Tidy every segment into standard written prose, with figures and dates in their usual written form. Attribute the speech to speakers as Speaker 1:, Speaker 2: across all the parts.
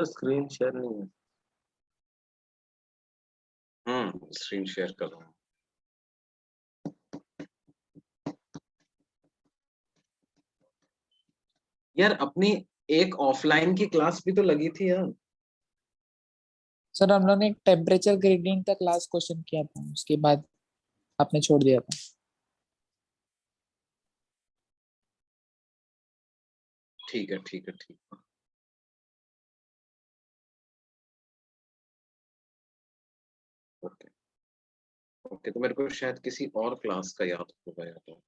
Speaker 1: Screen share नहीं है।
Speaker 2: Screen share कर रहा हूँ। यार अपनी एक ऑफलाइन की क्लास भी तो लगी थी यार।
Speaker 3: सर हम लोग ने एक टेम्परेचर ग्रेडियंट का क्लास क्वेश्चन किया था, उसके बाद आपने छोड़ दिया था।
Speaker 2: ठीक है ठीक है ठीक है। ओके ओके, तो मेरे को शायद किसी और क्लास का याद होगा या तो।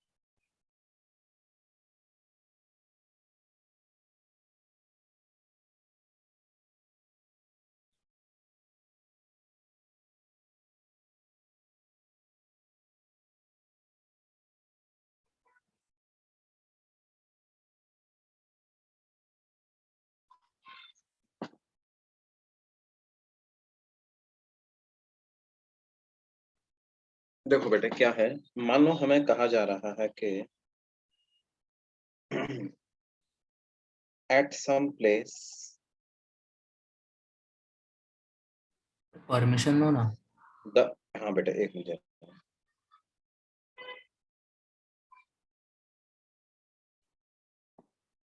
Speaker 2: देखो बेटे क्या है, मान लो हमें कहा जा रहा है कि at some place
Speaker 4: परमिशन लो ना।
Speaker 2: द हाँ बेटे एक minute.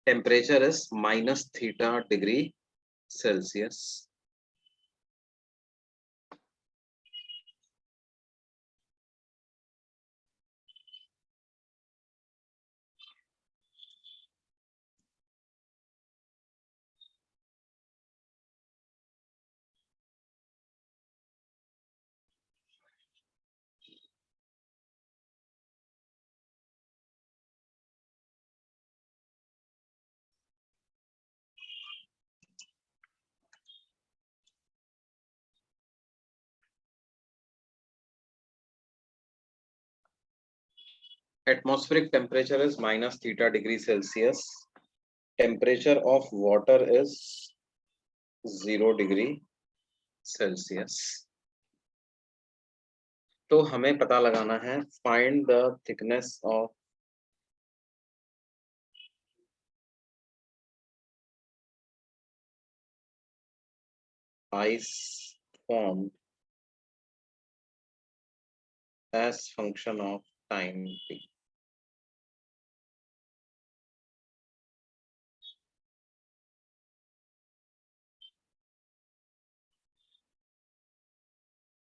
Speaker 2: Temperature is -θ°C. Atmospheric temperature is -θ°C. Temperature of water is 0°C. तो हमें पता लगाना है find the thickness of ice formed as function of time t.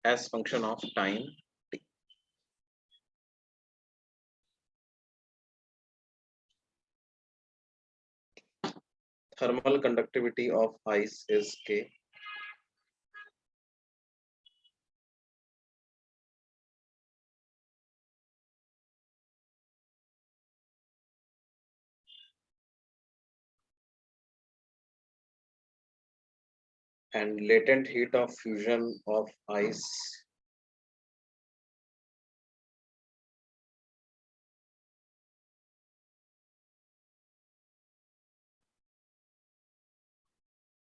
Speaker 2: As function of time t. Thermal conductivity of ice is K. And latent heat of fusion of ice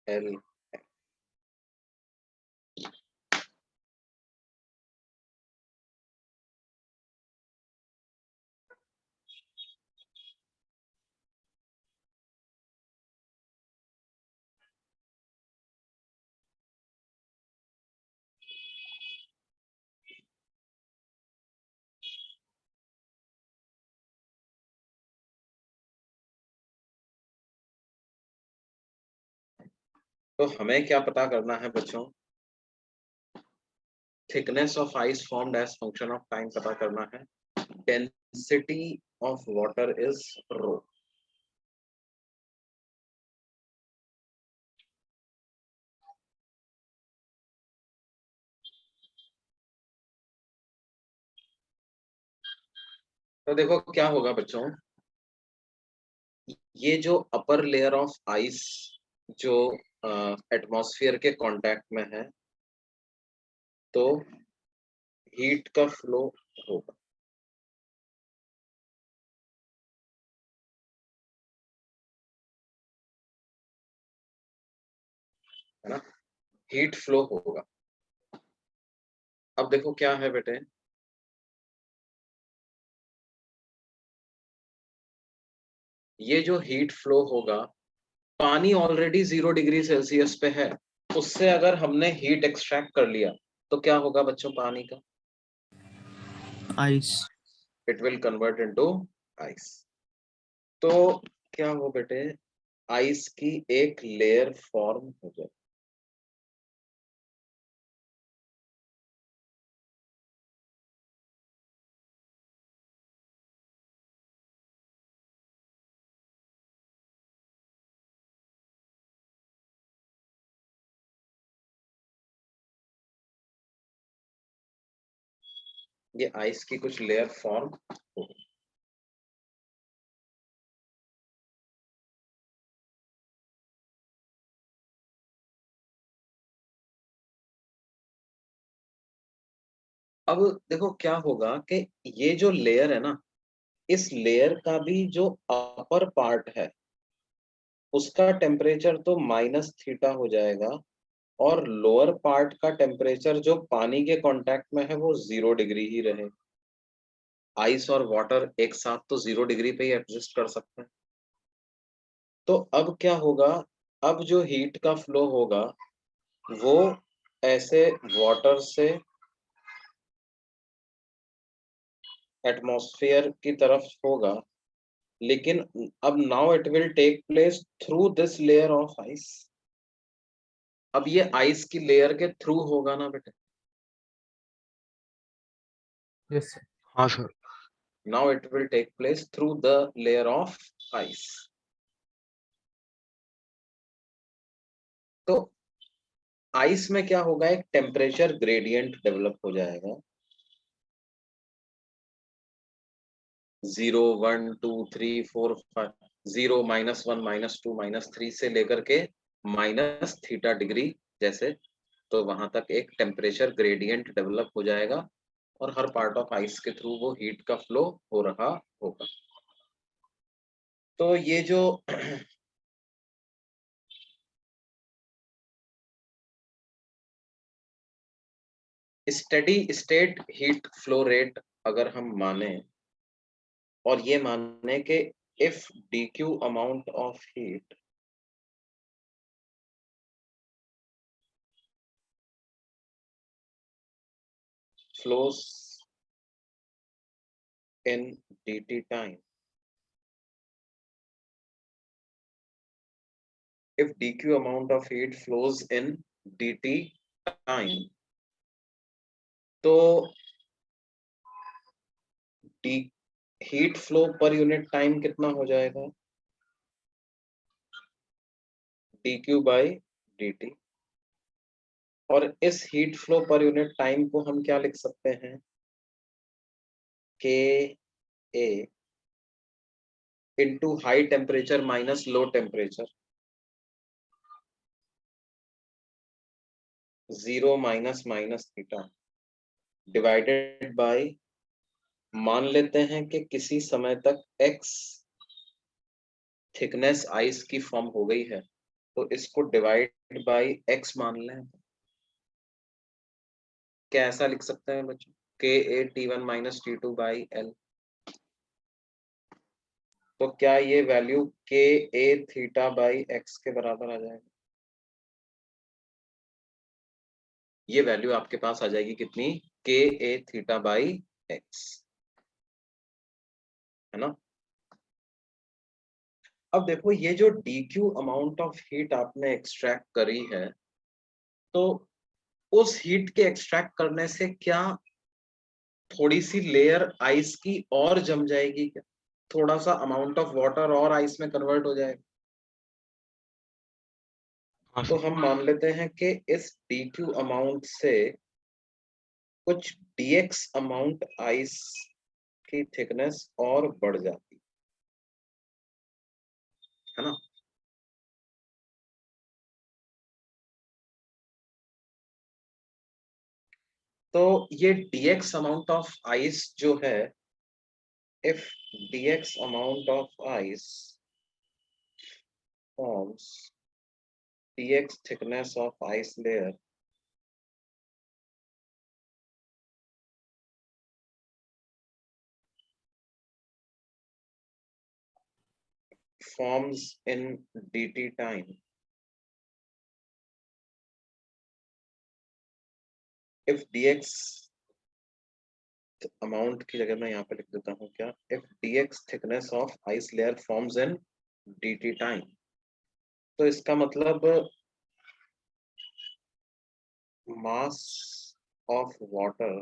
Speaker 2: L. तो हमें क्या पता करना है बच्चों, thickness of ice formed as function of time पता करना है। Density of water is rho. तो देखो क्या होगा बच्चों, ये जो अपर लेयर ऑफ आइस जो एटमॉस्फेयर के कांटेक्ट में है, तो हीट का फ्लो होगा, है ना, हीट फ्लो होगा। अब देखो क्या है बेटे, ये जो हीट फ्लो होगा पानी ऑलरेडी 0 डिग्री सेल्सियस पे है, उससे अगर हमने हीट एक्सट्रैक्ट कर लिया तो क्या होगा बच्चों पानी का?
Speaker 3: Ice.
Speaker 2: It will convert into ice. तो क्या हो बेटे, आइस की एक लेयर फॉर्म हो जाए। ये आइस की कुछ लेयर फॉर्म हो गई। अब देखो क्या होगा कि ये जो लेयर है ना, इस लेयर का भी जो अपर पार्ट है उसका टेम्परेचर तो माइनस थीटा हो जाएगा, और लोअर पार्ट का टेम्परेचर जो पानी के कांटेक्ट में है वो 0 डिग्री ही रहे। आइस और वाटर एक साथ तो 0 डिग्री पे ही एग्जिस्ट कर सकते हैं। तो अब क्या होगा, अब जो हीट का फ्लो होगा वो ऐसे वाटर से एटमॉस्फेयर की तरफ होगा, लेकिन अब now it will take place through this layer of ice. अब ये आइस की लेयर के थ्रू होगा ना बेटे?
Speaker 3: Yes sir.
Speaker 1: हाँ sir.
Speaker 2: Now it will take place through the layer of ice. तो आइस में क्या होगा, एक टेम्परेचर ग्रेडियंट डेवलप हो जाएगा। 0 1 2 3 4 5, 0 -1 -2 -3 से लेकर के माइनस थीटा डिग्री जैसे, तो वहां तक एक टेम्परेचर ग्रेडियंट डेवलप हो जाएगा, और हर पार्ट ऑफ आइस के थ्रू वो हीट का फ्लो हो रहा होगा। तो ये जो steady state heat flow rate अगर हम माने, और ये माने कि if dq amount of heat flows in dt time, if dq amount of heat flows in dt time, तो d heat flow per unit time कितना हो जाएगा? dq by dt। और इस heat flow per unit time को हम क्या लिख सकते हैं? k a into high temperature minus low temperature, 0 minus minus theta divided by, मान लेते हैं कि किसी समय तक x थिकनेस आइस की फॉर्म हो गई है, तो इसको डिवाइड बाय x मान लें। क्या ऐसा लिख सकते हैं बच्चों? k a t1 minus t2 by l। तो क्या ये value k a theta by x के बराबर आ जाएगा? ये वैल्यू आपके पास आ जाएगी कितनी? k a theta by x, है ना? अब देखो ये जो dq अमाउंट ऑफ हीट आपने एक्सट्रैक्ट करी है, तो उस हीट के एक्सट्रैक्ट करने से क्या थोड़ी सी लेयर आइस की और जम जाएगी क्या? थोड़ा सा अमाउंट ऑफ वाटर और आइस में कन्वर्ट हो जाएगा।
Speaker 1: हाँ
Speaker 2: तो
Speaker 1: सर।
Speaker 2: हम मान लेते हैं कि इस dq अमाउंट से कुछ dx अमाउंट आइस की थिकनेस और बढ़ जाती है ना? तो ये dx अमाउंट ऑफ आइस जो है, if dx amount of ice forms dx thickness of ice layer, forms in dt time, if dx amount की जगह मैं यहाँ पे लिख देता हूँ क्या, if dx thickness of ice layer forms in dt time, तो इसका मतलब mass of water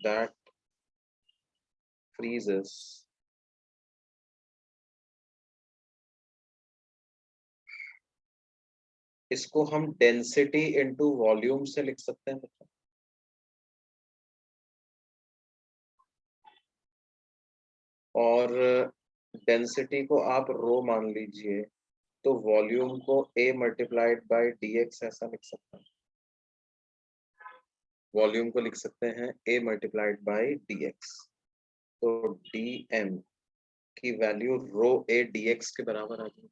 Speaker 2: that freezes इसको हम डेंसिटी इनटू वॉल्यूम से लिख सकते हैं बच्चों। और डेंसिटी को आप रो मान लीजिए, तो वॉल्यूम को a मल्टीप्लाइड बाय dx ऐसा लिख सकते हैं। वॉल्यूम को लिख सकते हैं a मल्टीप्लाइड बाय dx, तो dm की वैल्यू रो a dx के बराबर आ जाएगी।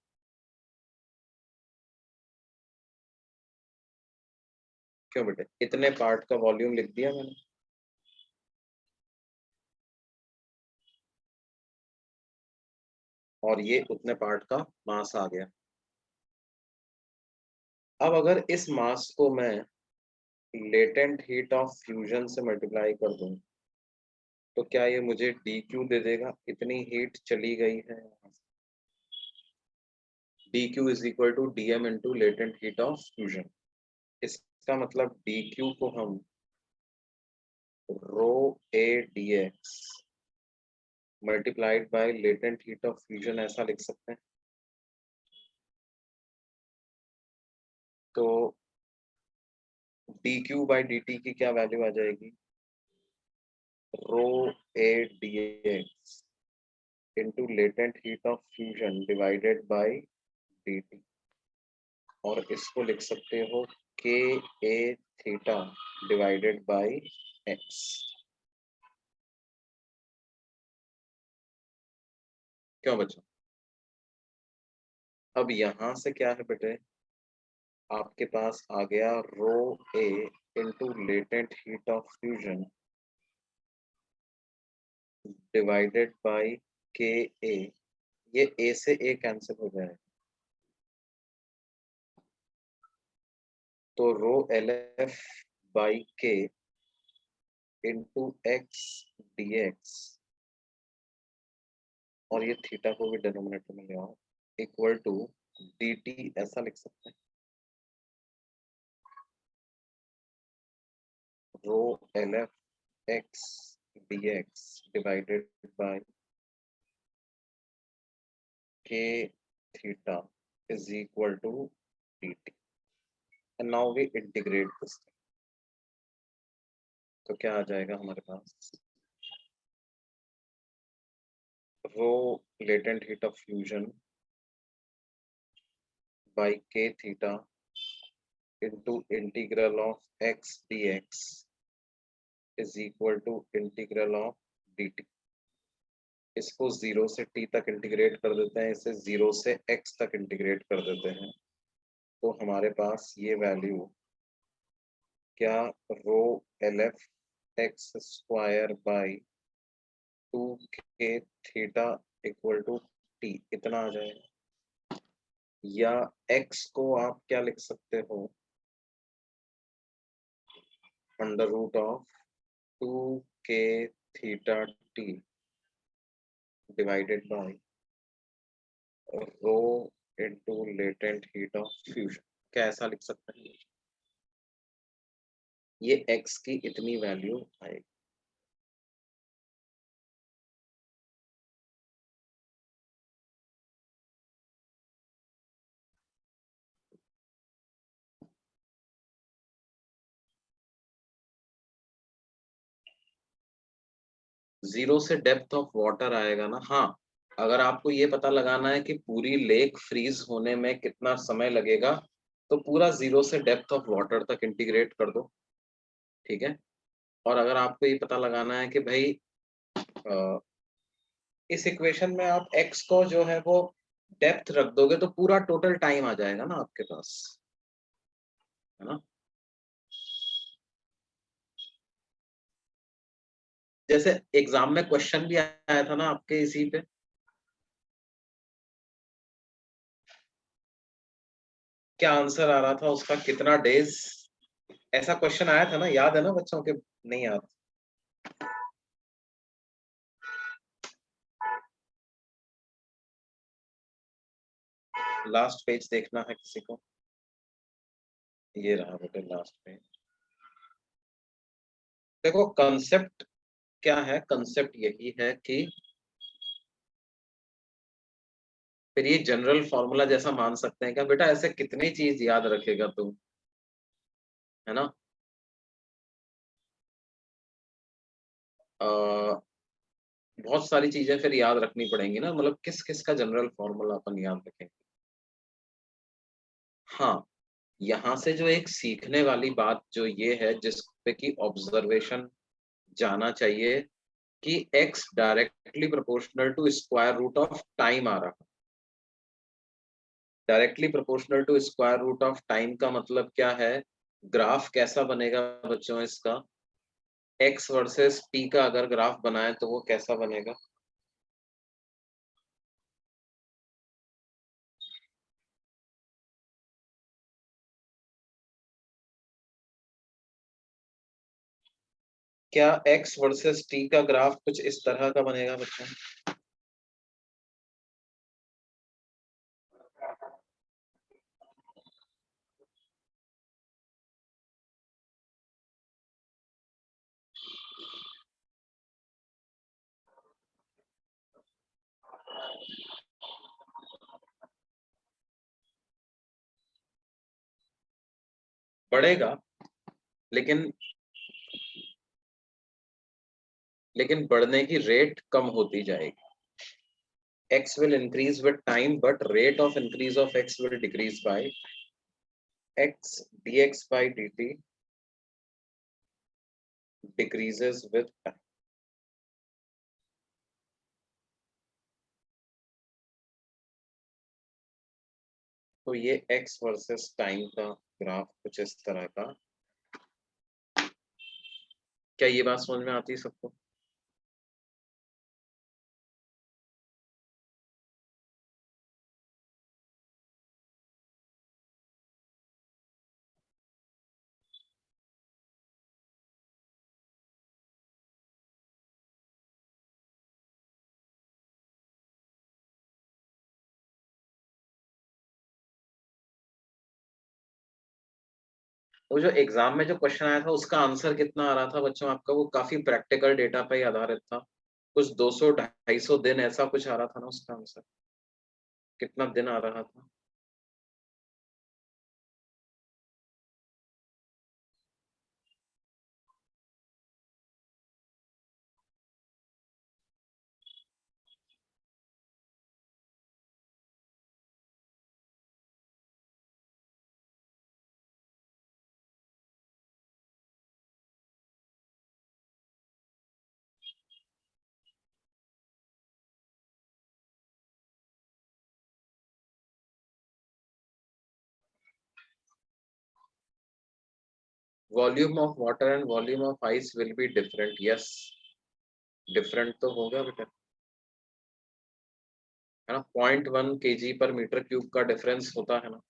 Speaker 2: क्यों बेटे, इतने पार्ट का वॉल्यूम लिख दिया मैंने, और ये उतने पार्ट का मास आ गया। अब अगर इस मास को मैं लेटेंट हीट ऑफ फ्यूजन से मल्टीप्लाई कर दूं, तो क्या ये मुझे dq दे देगा? इतनी हीट चली गई है, dq is equal to dm into latent heat of fusion. इसका मतलब dq को हम rho a dx multiplied by latent heat of fusion ऐसा लिख सकते हैं। तो dq बाय dt की क्या वैल्यू आ जाएगी? रो a dx into latent heat of fusion divided by dt, और इसको लिख सकते हो k a theta divided by x। क्यों बच्चों? अब यहां से क्या है बेटे, आपके पास आ गया रो a into latent heat of fusion divided by के ए। ये a से a कैंसिल हो जाए, तो रो एल एफ बाई के इंटू एक्स डी एक्स, और ये थीटा को भी डिनोमिनेटर में ले आओ, इक्वल टू डी टी ऐसा लिख सकते हैं। Rho L F X D X divided by K theta is equal to D T, and now we integrate this. तो क्या आ जाएगा हमारे पास? Rho latent heat of fusion by K theta into integral of x dx is equal to integral of dt। इसको 0 से t तक integrate कर देते हैं, इसे 0 से x तक इंटीग्रेट कर देते हैं, तो हमारे पास ये वैल्यू क्या, rho L F X square by 2k theta equal to T इतना आ जाएगा। या x को आप क्या लिख सकते हो, under root of 2k theta T divided by rho into latent heat of fusion. क्या ऐसा लिख सकते हैं? ये x की इतनी वैल्यू आएगी। जीरो से डेप्थ ऑफ वाटर आएगा ना। हाँ, अगर आपको ये पता लगाना है कि पूरी लेक फ्रीज होने में कितना समय लगेगा, तो पूरा जीरो से डेप्थ ऑफ वाटर तक इंटीग्रेट कर दो, ठीक है। और अगर आपको ये पता लगाना है कि भाई इस इक्वेशन में आप x को जो है वो डेप्थ रख दोगे, तो पूरा टोटल टाइम आ जाएगा ना आपके पास, है ना। जैसे एग्जाम में क्वेश्चन भी आया था ना आपके इसी पे, क्या आंसर आ रहा था उसका, कितना डेज, ऐसा क्वेश्चन आया था ना, याद है ना बच्चों के? नहीं याद? लास्ट पेज देखना है किसी को? ये रहा बेटे लास्ट पेज। देखो कंसेप्ट क्या है, कंसेप्ट यही है कि फिर ये जनरल फॉर्मूला जैसा मान सकते हैं क्या बेटा? ऐसे कितनी चीज याद रखेगा तू, है ना? बहुत सारी चीजें फिर याद रखनी पड़ेंगी ना, मतलब किस किस का जनरल फॉर्मूला अपन याद रखेंगे। हाँ, यहाँ से जो एक सीखने वाली बात जो ये है जिसपे कि ऑब्जर्वेशन जाना चाहिए कि x directly proportional to square root of time आ रहा है। Directly proportional to square root of time का मतलब क्या है? ग्राफ कैसा बनेगा बच्चों इसका? x वर्सेस t का अगर ग्राफ बनाए तो वो कैसा बनेगा? क्या x वर्सेस t का ग्राफ कुछ इस तरह का बनेगा बच्चों? बढ़ेगा, लेकिन बढ़ने की रेट कम होती जाएगी। x will increase with time but rate of increase of x will decrease by x dx by dt decreases with time। तो ये x वर्सेस टाइम का ग्राफ कुछ इस तरह का, क्या ये बात समझ में आती है सबको? वो जो एग्जाम में जो क्वेश्चन आया था उसका आंसर कितना आ रहा था बच्चों आपका? वो काफी प्रैक्टिकल डेटा पे ही आधारित था, कुछ 200-250 दिन ऐसा कुछ आ रहा था ना उसका आंसर? कितना दिन आ रहा था? Volume of water and volume of ice will be different. Yes, different तो होगा बेटा, है ना? 0.1 kg पर मीटर क्यूब का डिफरेंस होता है ना।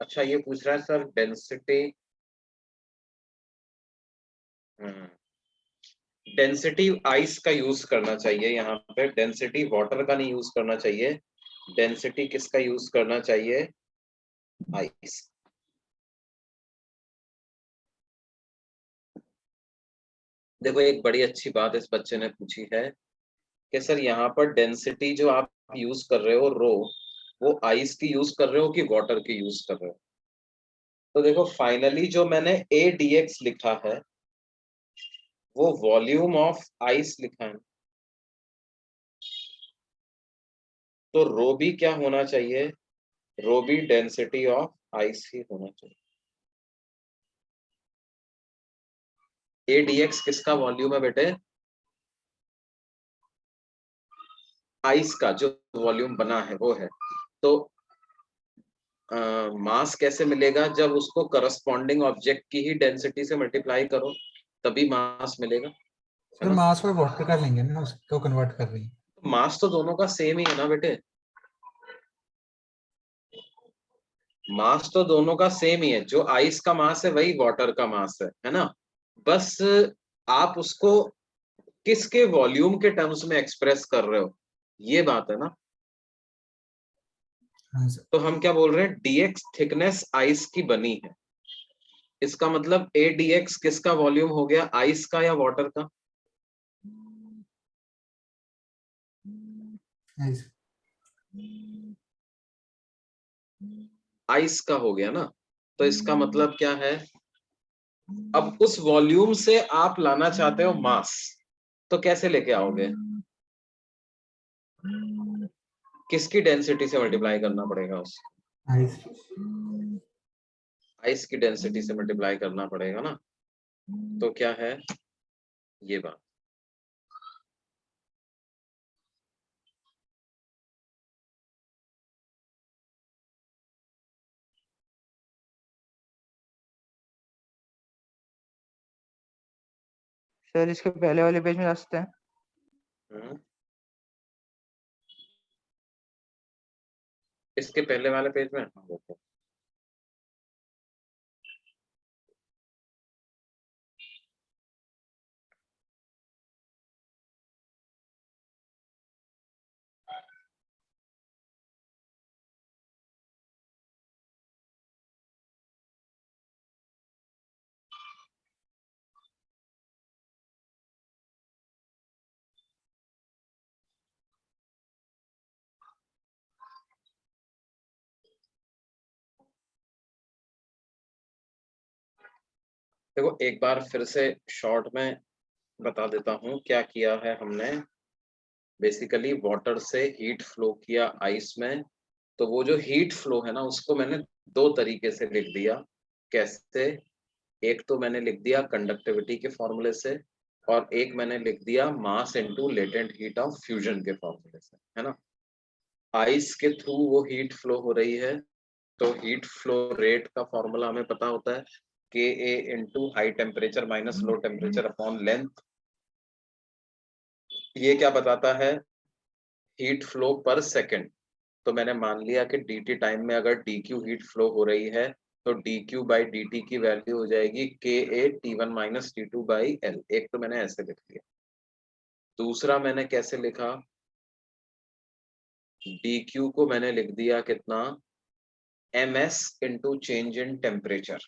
Speaker 2: अच्छा ये पूछ रहा है सर डेंसिटी, डेंसिटी आइस का यूज करना चाहिए यहाँ पे, डेंसिटी वाटर का नहीं यूज करना चाहिए। डेंसिटी किसका यूज करना चाहिए? आइस। देखो एक बड़ी अच्छी बात इस बच्चे ने पूछी है कि सर यहाँ पर डेंसिटी जो आप यूज कर रहे हो रो, वो आइस की यूज कर रहे हो कि वाटर की यूज कर रहे हो? तो देखो फाइनली जो मैंने ए डी एक्स लिखा है वो वॉल्यूम ऑफ आइस लिखा है, तो रो भी क्या होना चाहिए? रो भी डेंसिटी ऑफ आइस ही होना चाहिए। ए डी एक्स किसका वॉल्यूम है बेटे? आइस का जो वॉल्यूम बना है वो है। तो मास कैसे मिलेगा? जब उसको करस्पॉन्डिंग ऑब्जेक्ट की ही डेंसिटी से मल्टीप्लाई करो तभी मास मिलेगा, है
Speaker 1: सर
Speaker 2: ना?
Speaker 1: मास को वाटर कर लेंगे ना, उसको कन्वर्ट कर रही है।
Speaker 2: मास तो दोनों का सेम ही है ना बेटे, मास तो दोनों का सेम ही है। जो आइस का मास है वही वाटर का मास है ना? बस आप उसको किसके वॉल्यूम के टर्म्स में एक्सप्रेस कर रहे हो, ये बात है ना।
Speaker 1: हाँ सर।
Speaker 2: तो हम क्या बोल रहे हैं? डीएक्स थिकनेस आइस की बनी है, इसका मतलब ए डीएक्स किसका वॉल्यूम हो गया? आइस का या वाटर का?
Speaker 1: आइस।
Speaker 2: आइस का हो गया ना। तो इसका मतलब क्या है? अब उस वॉल्यूम से आप लाना चाहते हो मास, तो कैसे लेके आओगे? किसकी डेंसिटी से मल्टीप्लाई करना पड़ेगा? उस
Speaker 1: आइस।
Speaker 2: आइस की डेंसिटी से मल्टीप्लाई करना पड़ेगा ना। तो क्या है ये बात?
Speaker 4: सर इसके पहले वाले पेज में जा सकते हैं?
Speaker 2: इसके पहले वाले पेज में देखो, देखो एक बार फिर से शॉर्ट में बता देता हूँ क्या किया है हमने। बेसिकली वाटर से हीट फ्लो किया आइस में, तो वो जो हीट फ्लो है ना उसको मैंने दो तरीके से लिख दिया। कैसे? एक तो मैंने लिख दिया कंडक्टिविटी के फॉर्मूले से, और एक मैंने लिख दिया mass into latent heat of fusion के फॉर्मूले से, है ना? आइस के थ्रू वो हीट फ्लो हो रही है, तो हीट फ्लो रेट का फॉर्मूला हमें पता होता है K A into high temperature minus low temperature upon length. ये क्या बताता है? Heat flow per second. तो मैंने मान लिया कि dt टाइम में अगर dq हीट फ्लो हो रही है तो dq बाई dt की वैल्यू हो जाएगी ka t1 minus t2 by l। एक तो मैंने ऐसे लिख लिया। दूसरा मैंने कैसे लिखा? dq को मैंने लिख दिया कितना? ms into change in temperature,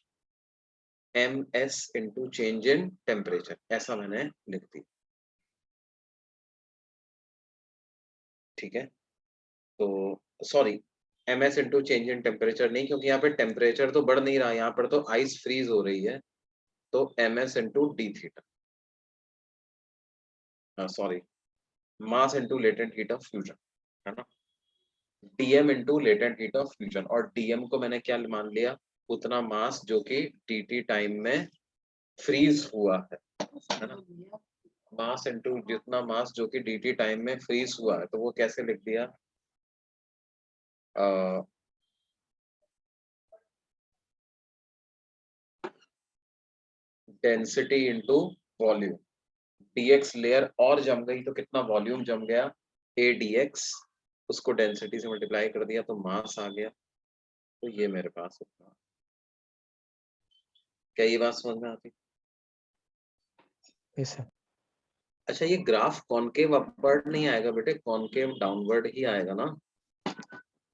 Speaker 2: ms into change in temperature, ऐसा मैंने लिख दिया। ठीक है, तो sorry ms into change in temperature नहीं, क्योंकि यहाँ पे टेम्परेचर तो बढ़ नहीं रहा, यहाँ पर तो आइस फ्रीज हो रही है, तो ms into D theta, sorry mass into latent heat of fusion, है ना? dm into latent heat of fusion, और dm को मैंने क्या मान लिया? उतना मास जो कि dt टाइम में फ्रीज हुआ है ना? मास इंटू जितना मास जो कि dt टाइम में फ्रीज हुआ है, तो वो कैसे लिख दिया? Density into volume. dx layer और जम गई तो कितना वॉल्यूम जम गया? a dx, उसको डेंसिटी से मल्टीप्लाई कर दिया तो मास आ गया। तो ये मेरे पास है। क्या ये बात समझ में आती?
Speaker 4: Yes sir.
Speaker 2: अच्छा, ये ग्राफ कॉनकेव अपवर्ड नहीं आएगा बेटे, कॉनकेव डाउनवर्ड ही आएगा ना?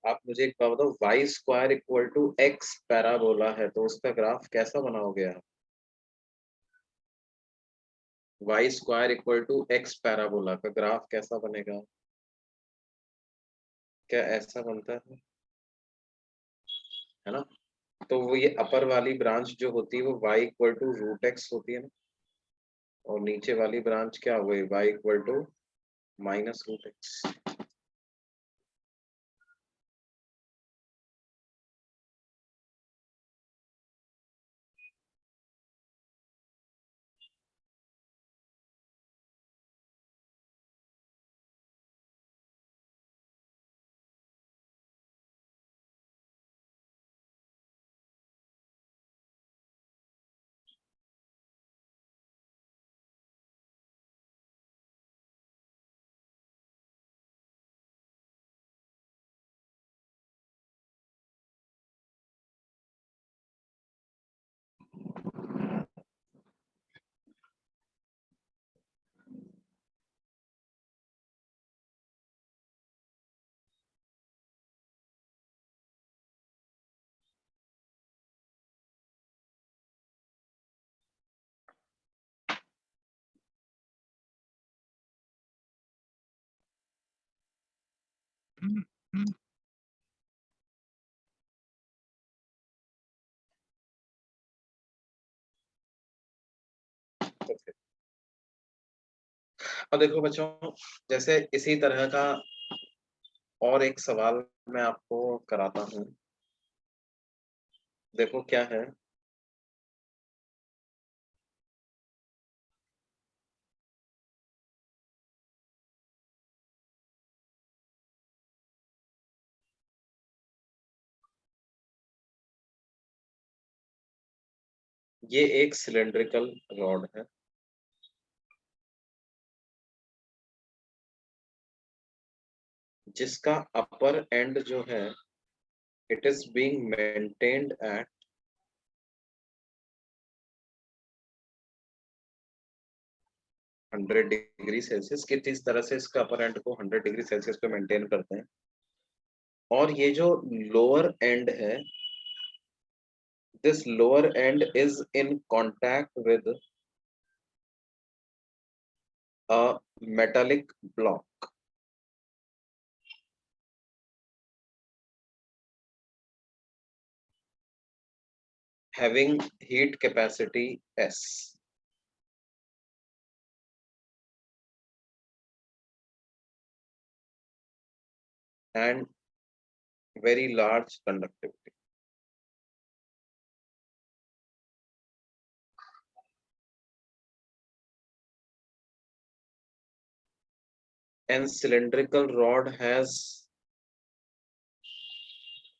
Speaker 2: आप मुझे एक बात बताओ, Y square equal to X parabola है तो उसका ग्राफ कैसा बनाओगे आप? Y square equal to X parabola का ग्राफ कैसा बनेगा? क्या ऐसा बनता है ना? तो वो ये अपर वाली ब्रांच जो होती है वो y equal to root X होती है ना, और नीचे वाली ब्रांच क्या हुई, y equal to minus root X. तो फिर अब देखो बच्चों, जैसे इसी तरह का और एक सवाल मैं आपको कराता हूँ। देखो क्या है, ये एक सिलेंड्रिकल रॉड है जिसका अपर एंड जो है it is being maintained eight 100 degree Celsius. किस तरह से इसका अपर एंड को 100 डिग्री सेल्सियस पे मेंटेन करते हैं, और ये जो लोअर एंड है, this lower end is in contact with a metallic block having heat capacity S and very large conductivity. And cylindrical rod has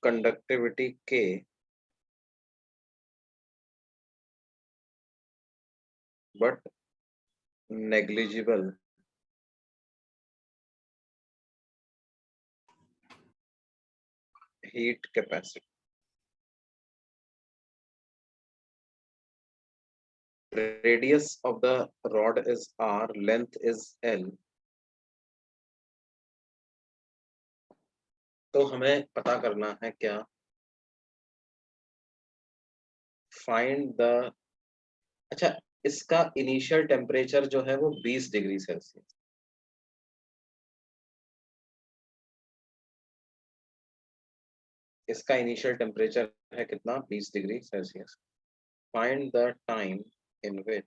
Speaker 2: conductivity K, but negligible heat capacity. Radius of the rod is R, length is L. तो हमें पता करना है क्या, find the, अच्छा इसका initial temperature जो है वो 20 डिग्री सेल्सियस, इसका इनिशियल टेम्परेचर है कितना, 20 degree Celsius. Find the time in which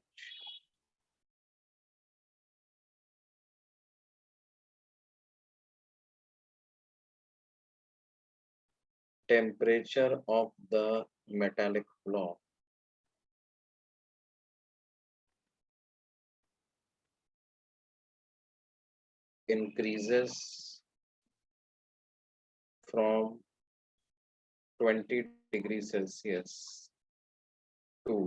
Speaker 2: temperature of the metallic block increases from 20 degrees Celsius to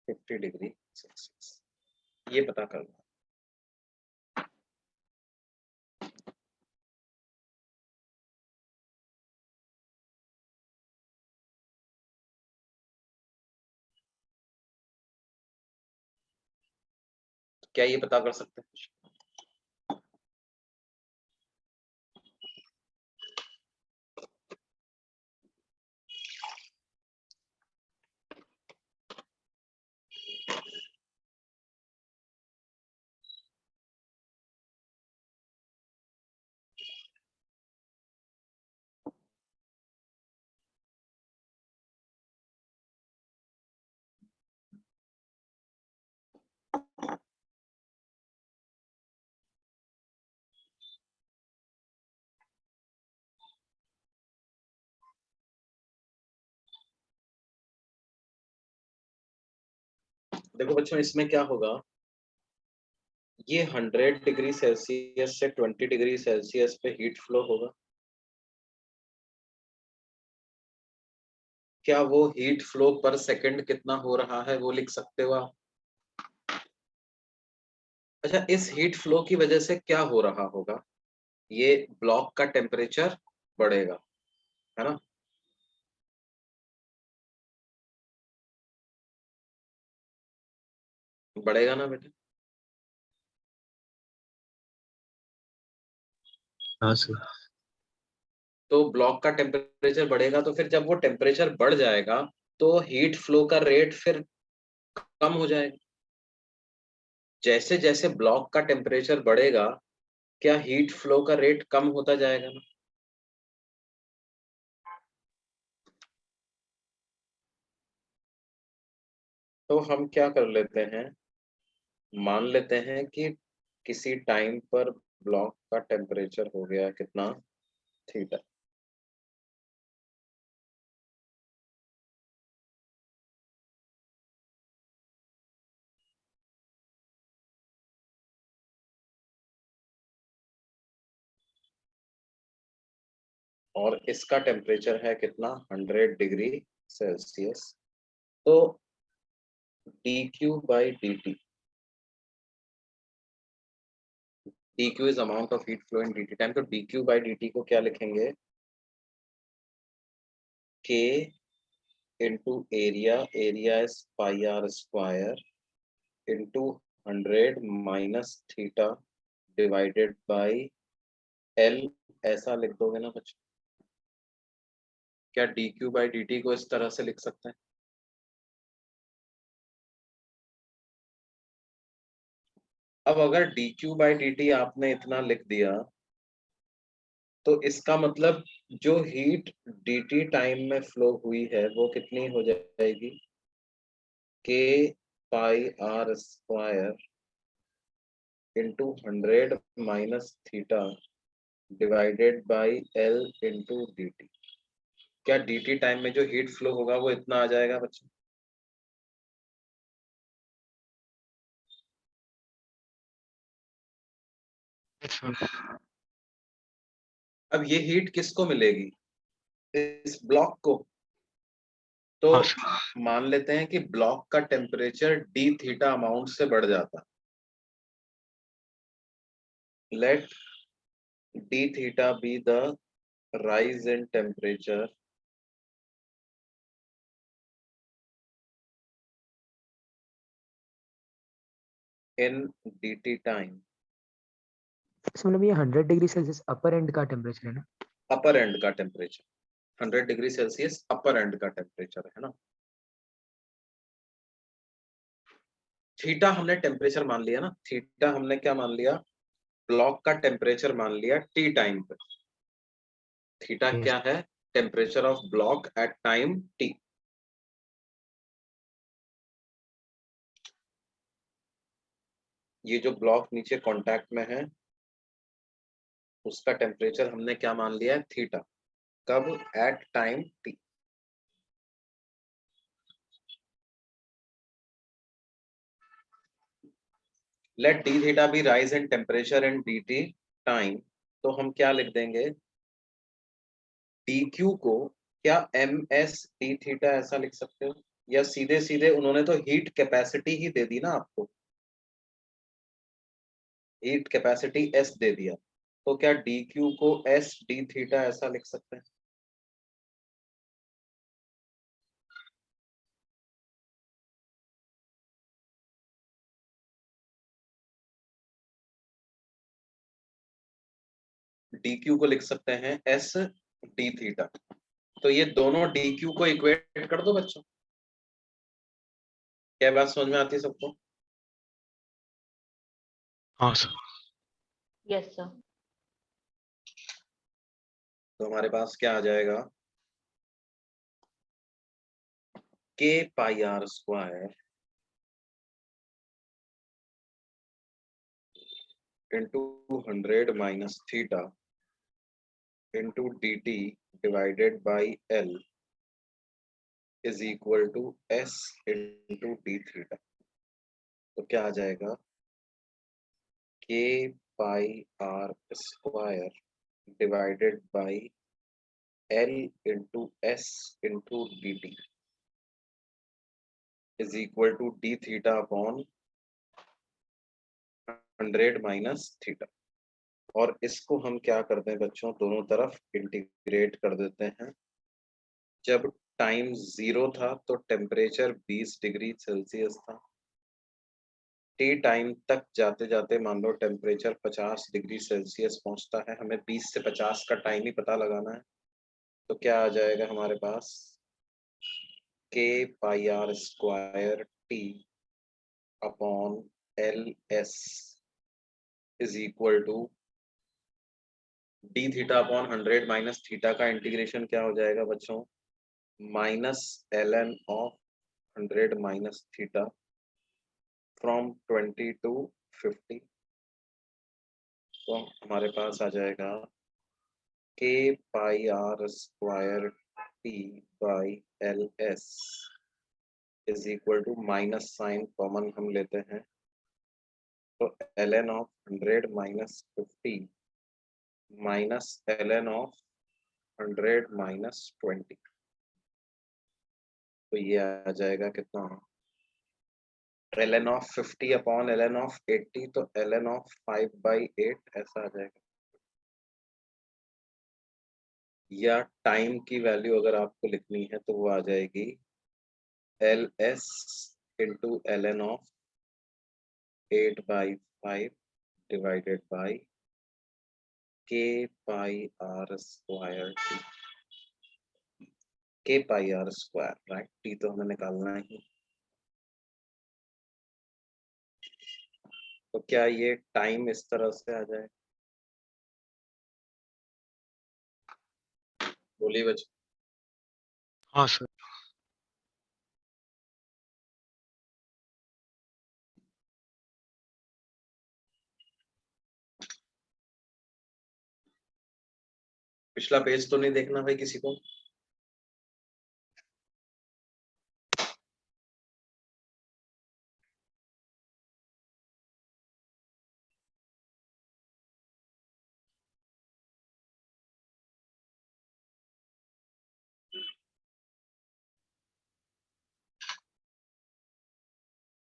Speaker 2: 50 degree Celsius, ये पता करना। क्या ये पता कर सकते हैं? देखो बच्चों, इसमें क्या होगा, ये 100 डिग्री सेल्सियस से 20 डिग्री सेल्सियस पे हीट फ्लो होगा। क्या वो हीट फ्लो पर सेकंड कितना हो रहा है वो लिख सकते हो आप? अच्छा, इस हीट फ्लो की वजह से क्या हो रहा होगा, ये ब्लॉक का टेम्परेचर बढ़ेगा, है ना? बढ़ेगा ना बेटा?
Speaker 1: हाँ सर।
Speaker 2: तो ब्लॉक का टेम्परेचर बढ़ेगा, तो फिर जब वो टेम्परेचर बढ़ जाएगा तो हीट फ्लो का रेट फिर कम हो जाएगा। जैसे जैसे ब्लॉक का टेम्परेचर बढ़ेगा, क्या हीट फ्लो का रेट कम होता जाएगा ना? तो हम क्या कर लेते हैं, मान लेते हैं कि किसी टाइम पर ब्लॉक का टेम्परेचर हो गया कितना, थीटा। और इसका टेम्परेचर है कितना, 100 डिग्री सेल्सियस। तो dq/dt, dq is amount of heat flow in dt time. तो dq/dt को क्या लिखेंगे, k into area, area is pi R square, into 100 minus theta divided by L. ऐसा लिख दोगे ना बच्चों? क्या dq/dt को इस तरह से लिख सकते हैं? अब अगर dq/dt आपने इतना लिख दिया, तो इसका मतलब जो हीट dt टाइम में फ्लो हुई है वो कितनी हो जाएगी, k pi R square into 100 minus theta divided by L into D T. क्या dt टाइम में जो हीट फ्लो होगा वो इतना आ जाएगा बच्चों? अब ये हीट किसको मिलेगी, इस ब्लॉक को। तो
Speaker 1: हाँ सर।
Speaker 2: मान लेते हैं कि ब्लॉक का टेम्परेचर डी थीटा अमाउंट से बढ़ जाता। Let d theta be the rise in temperature in dt time।
Speaker 5: मतलब ये 100 डिग्री सेल्सियस अपर एंड का टेम्परेचर है ना?
Speaker 2: अपर एंड का temperature 100 degree Celsius upper and का टेम्परेचर है ना। थीटा हमने टेम्परेचर मान लिया ना, थीटा हमने क्या मान लिया, ब्लॉक का टेम्परेचर मान लिया टी टाइम पे। Theta
Speaker 5: Yes.
Speaker 2: क्या है, temperature of block at time T. ये जो ब्लॉक नीचे कांटेक्ट में है उसका टेम्परेचर हमने क्या मान लिया है, थीटा। कब, at time T. Let D theta be rise in temperature in D T time. तो हम क्या लिख देंगे, डी क्यू को क्या एम एस डी थीटा ऐसा लिख सकते हो, या सीधे सीधे उन्होंने तो हीट कैपेसिटी ही दे दी ना आपको, हीट कैपेसिटी एस दे दिया। तो क्या डी क्यू को एस डी थीटा ऐसा लिख सकते हैं? डी क्यू को लिख सकते हैं एस डी थीटा। तो ये दोनों डी क्यू को इक्वेट कर दो बच्चों। क्या बात समझ में आती है सबको?
Speaker 6: हाँ सर।
Speaker 7: Yes sir.
Speaker 2: तो हमारे पास क्या आ जाएगा, K pi R square into 100 minus theta into D T divided by L is equal to S into D theta. तो क्या आ जाएगा, K pi R square divided by L into S into D T is equal to D theta upon 100 minus theta. और इसको हम क्या करते हैं बच्चों, दोनों तरफ इंटीग्रेट कर देते हैं। जब टाइम 0 था तो टेम्परेचर 20 डिग्री सेल्सियस था। टी टाइम तक जाते जाते मान लो टेम्परेचर 50 डिग्री सेल्सियस पहुंचता है। हमें 20 से 50 का टाइम ही पता लगाना है। तो क्या आ जाएगा हमारे पास, K pi R square T upon L S is equal to D theta upon 100 minus theta का इंटीग्रेशन क्या हो जाएगा बच्चों, minus L N of 100 minus theta from 20 to 50। तो हमारे पास आ जाएगा K pi R square T by L S is equal to minus sign common हम लेते हैं, तो L N of 100 minus 50 minus L N of 100 minus 20। तो ये आ जाएगा कितना, L N of 50 upon L N of 80, तो एल एन ऑफ 5/8 ऐसा आ जाएगा। या टाइम की वैल्यू अगर आपको लिखनी है तो वो आ जाएगी L S into L N of 8/5 divided by K pi R square T. K pi R square, right, T तो हमें निकालना ही। तो क्या ये टाइम इस तरह से आ जाए, बोलिए बच्चों।
Speaker 6: हाँ सर।
Speaker 2: पिछला पेज तो नहीं देखना भाई किसी को?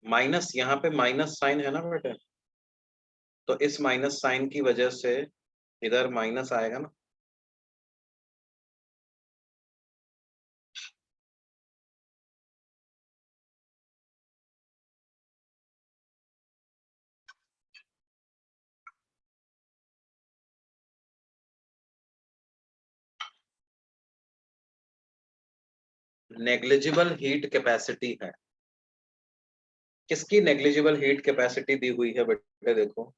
Speaker 2: माइनस, यहाँ पे माइनस साइन है ना बेटे, तो इस माइनस साइन की वजह से इधर माइनस आएगा ना। नेग्लिजिबल हीट कैपेसिटी है। किसकी नेग्लिजिबल हीट कैपेसिटी दी हुई है बेटे, देखो,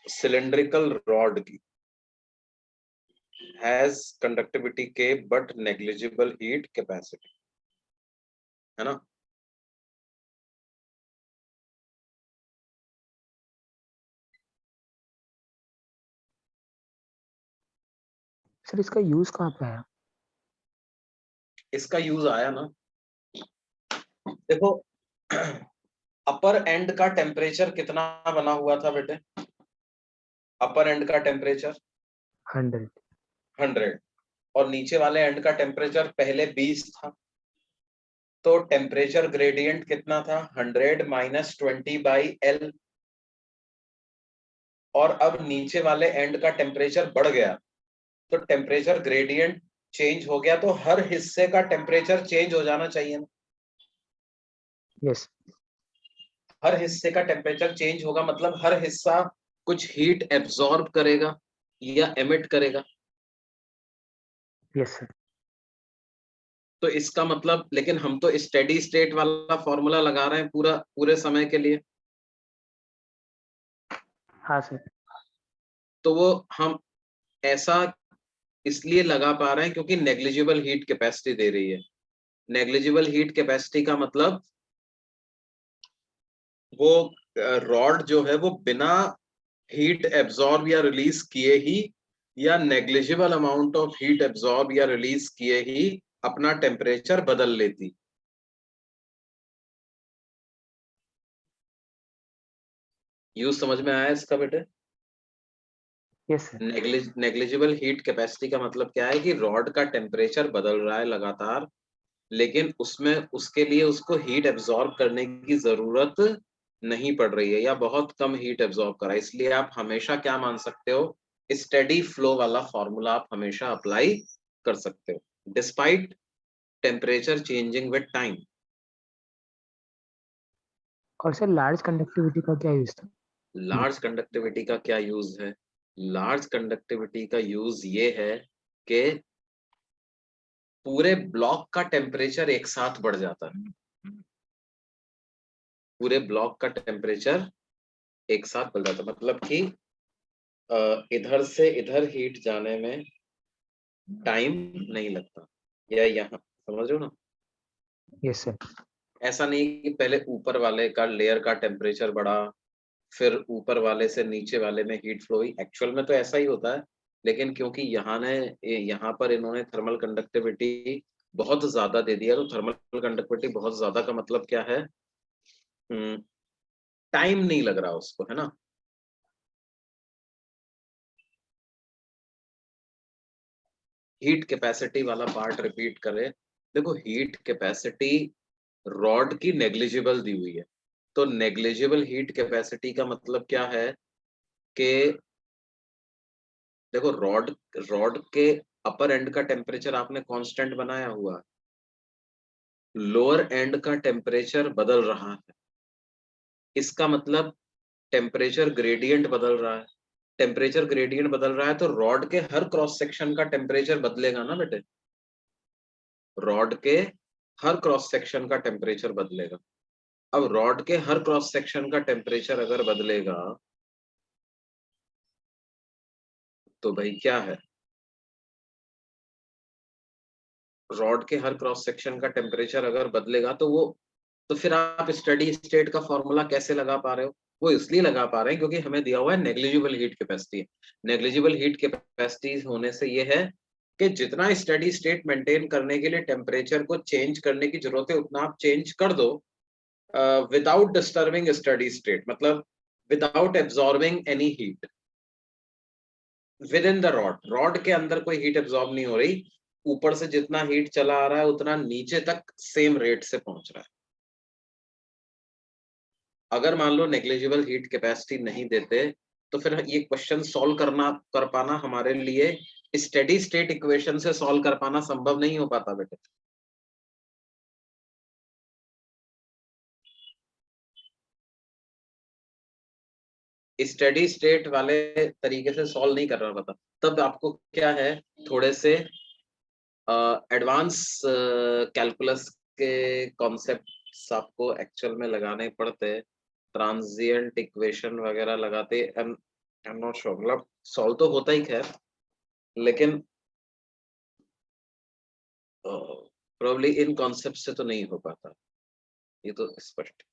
Speaker 2: सिलिंड्रिकल रॉड की, हैज कंडक्टिविटी के बट नेग्लिजिबल हीट कैपेसिटी, है ना।
Speaker 5: सर इसका यूज कहाँ पे है?
Speaker 2: इसका यूज आया ना, देखो अपर एंड का टेम्परेचर कितना बना हुआ था बेटे, अपर एंड का टेम्परेचर 100 और नीचे वाले एंड का टेम्परेचर पहले 20 था। तो टेम्परेचर ग्रेडियंट कितना था, 100 माइनस 20/L। और अब नीचे वाले एंड का टेम्परेचर बढ़ गया तो टेम्परेचर ग्रेडियंट चेंज हो गया, तो हर हिस्से का टेम्परेचर चेंज हो जाना चाहिए ना।
Speaker 5: यस।
Speaker 2: हर हिस्से का टेम्परेचर चेंज होगा मतलब हर हिस्सा कुछ हीट एब्जॉर्ब करेगा या एमिट करेगा।
Speaker 5: Yes sir.
Speaker 2: तो इसका मतलब, लेकिन हम तो स्टेडी स्टेट वाला फॉर्मूला लगा रहे हैं पूरे समय के लिए,
Speaker 5: हाँ सर।
Speaker 2: तो वो हम ऐसा इसलिए लगा पा रहे हैं क्योंकि नेग्लिजिबल हीट कैपेसिटी दे रही है। नेग्लिजिबल हीट कैपेसिटी का मतलब वो रॉड जो है वो बिना हीट एब्जॉर्ब या रिलीज किए ही, या negligible amount of heat absorb या रिलीज किए ही अपना टेम्परेचर बदल लेती। यूज समझ में आया इसका बेटे?
Speaker 5: Yes sir.
Speaker 2: Negligible heat capacity का मतलब क्या है कि रॉड का टेम्परेचर बदल रहा है लगातार, लेकिन उसमें उसके लिए उसको हीट एब्जॉर्ब करने की जरूरत नहीं पड़ रही है या बहुत कम हीट एब्जॉर्ब करा है। इसलिए आप हमेशा क्या मान सकते हो, स्टेडी फ्लो वाला फॉर्मूला आप हमेशा अप्लाई कर सकते हो despite temperature changing with time.
Speaker 5: और सर लार्ज कंडक्टिविटी का क्या यूज था?
Speaker 2: लार्ज कंडक्टिविटी का क्या यूज है? लार्ज कंडक्टिविटी का यूज ये है कि पूरे ब्लॉक का टेम्परेचर एक साथ बढ़ जाता है। पूरे ब्लॉक का टेम्परेचर एक साथ बढ़ जाता है, मतलब कि इधर से इधर हीट जाने में टाइम नहीं लगता, या यहाँ समझ रहे हो ना?
Speaker 5: Yes sir.
Speaker 2: ऐसा नहीं कि पहले ऊपर वाले का लेयर का टेम्परेचर बढ़ा, फिर ऊपर वाले से नीचे वाले में हीट फ्लो हुई। एक्चुअल में तो ऐसा ही होता है, लेकिन क्योंकि यहाँ पर इन्होंने थर्मल कंडक्टिविटी बहुत ज्यादा दे दिया, तो थर्मल कंडक्टिविटी बहुत ज्यादा का मतलब क्या है, टाइम नहीं लग रहा उसको, है ना? हीट कैपेसिटी वाला पार्ट रिपीट करें। देखो हीट कैपेसिटी रॉड की नेग्लिजिबल दी हुई है, तो नेग्लिजिबल हीट कैपेसिटी का मतलब क्या है कि देखो रॉड रॉड के अपर एंड का टेम्परेचर आपने कांस्टेंट बनाया हुआ है, लोअर एंड का टेम्परेचर बदल रहा है, इसका मतलब टेम्परेचर ग्रेडियंट बदल रहा है। टेम्परेचर ग्रेडियंट बदल रहा है तो रॉड के हर क्रॉस सेक्शन का टेम्परेचर बदलेगा ना बेटे, रॉड के हर क्रॉस सेक्शन का टेम्परेचर बदलेगा। अब रॉड के हर क्रॉस सेक्शन का टेम्परेचर अगर बदलेगा तो भाई क्या है, रॉड के हर क्रॉस सेक्शन का टेम्परेचर अगर बदलेगा तो वो, तो फिर आप स्टडी स्टेट का फॉर्मूला कैसे लगा पा रहे हो? वो इसलिए लगा पा रहे हैं क्योंकि हमें दिया हुआ है negligible heat capacity. Negligible heat capacity होने से ये है कि जितना स्टडी स्टेट मेंटेन करने के लिए टेम्परेचर को चेंज करने की जरूरत है उतना आप चेंज कर दो विदाउट डिस्टर्बिंग स्टडी स्टेट, मतलब without absorbing any heat with in the rod के अंदर कोई हीट एब्जॉर्ब नहीं हो रही, ऊपर से जितना हीट चला आ रहा है उतना नीचे तक सेम रेट से पहुंच रहा है। अगर मान लो नेग्लिजिबल हीट कैपेसिटी नहीं देते तो फिर ये क्वेश्चन सॉल्व कर पाना हमारे लिए स्टेडी स्टेट इक्वेशन से सॉल्व कर पाना संभव नहीं हो पाता बेटे। स्टेडी स्टेट वाले तरीके से सॉल्व नहीं करना पता, तब आपको क्या है, थोड़े से एडवांस कैलकुलस के कॉन्सेप्ट्स आपको एक्चुअल में लगाने पड़ते, ट्रांजिएंट इक्वेशन वगैरह लगाते। आई एम नॉट श्योर, मतलब सॉल्व तो होता ही खैर, लेकिन प्रोबब्ली इन कॉन्सेप्ट से तो नहीं हो पाता, ये तो स्पष्ट।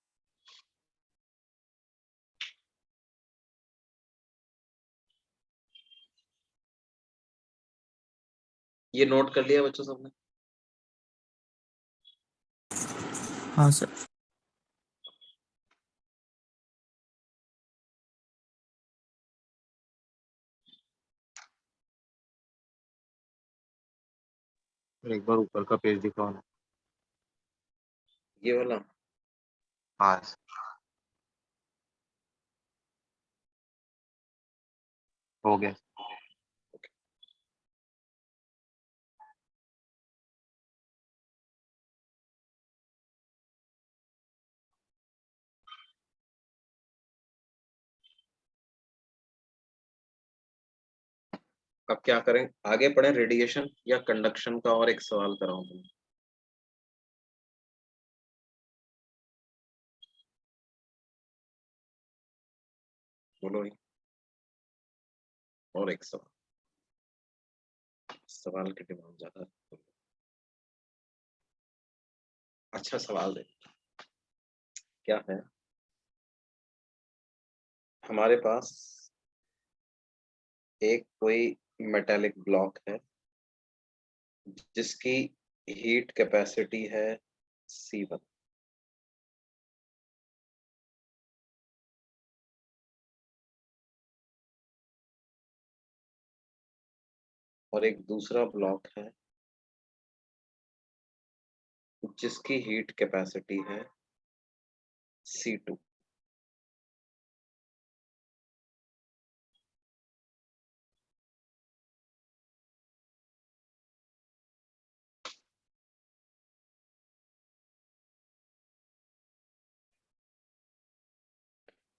Speaker 2: ये नोट कर लिया बच्चों सबने?
Speaker 3: हाँ सर।
Speaker 6: एक बार ऊपर का पेज दिखाओ ना।
Speaker 2: ये वाला
Speaker 6: हाँ हो गया।
Speaker 2: अब क्या करें, आगे पढ़े रेडिएशन या कंडक्शन का और एक सवाल कराऊं तुम्हें? बोलो ही। और एक सवाल, सवाल की डिमांड ज्यादा है। अच्छा सवाल दे, क्या है, हमारे पास एक कोई मेटेलिक ब्लॉक है जिसकी हीट कैपेसिटी है C1, और एक दूसरा ब्लॉक है जिसकी हीट कैपेसिटी है C2।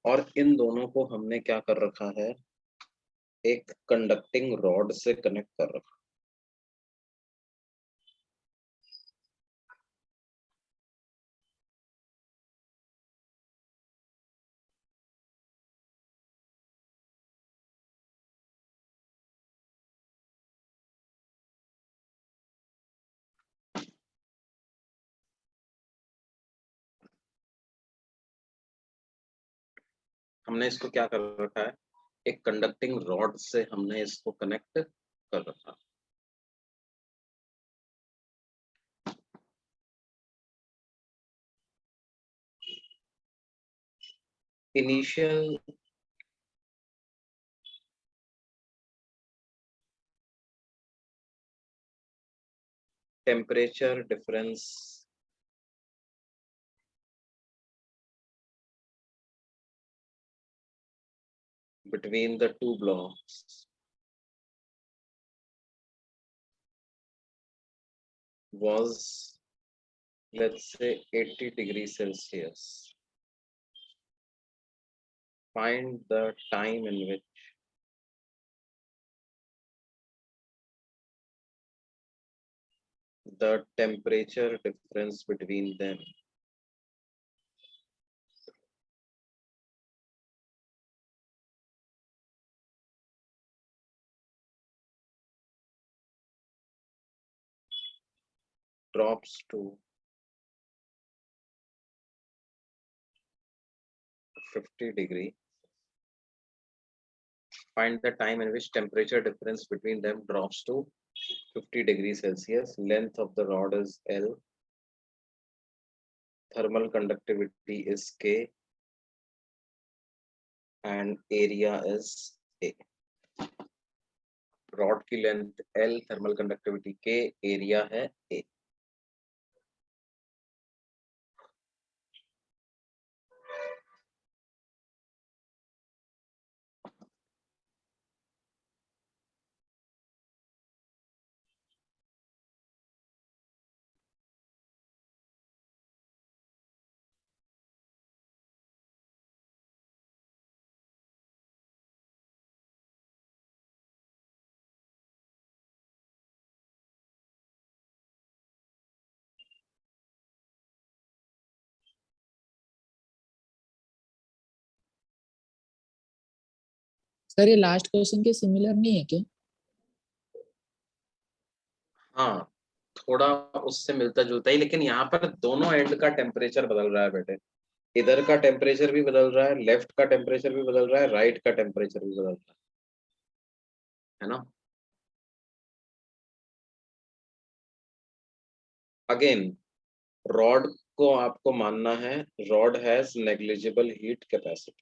Speaker 2: और इन दोनों को हमने क्या कर रखा है, एक कंडक्टिंग रॉड से कनेक्ट कर रखा। हमने इसको क्या कर रखा है, एक कंडक्टिंग रॉड से हमने इसको कनेक्ट कर रखा। Initial temperature difference between the two blocks was, let's say, 80 degrees Celsius. Find the time in which the temperature difference between them drops to 50 degree. Find the time in which temperature difference between them drops to 50 degrees Celsius. Length of the rod is L. Thermal conductivity is K. And area is A. Rod की length L, thermal conductivity K, area है A।
Speaker 3: Sir ये last question के similar नहीं है क्या?
Speaker 2: हाँ, थोड़ा उससे मिलता जुलता ही, लेकिन यहाँ पर दोनों एंड का टेम्परेचर बदल रहा है बेटे। इधर का टेम्परेचर भी बदल रहा है, लेफ्ट का टेम्परेचर भी बदल रहा है, राइट का टेम्परेचर भी बदल रहा है ना। अगेन रॉड को आपको मानना है, rod has negligible heat capacity.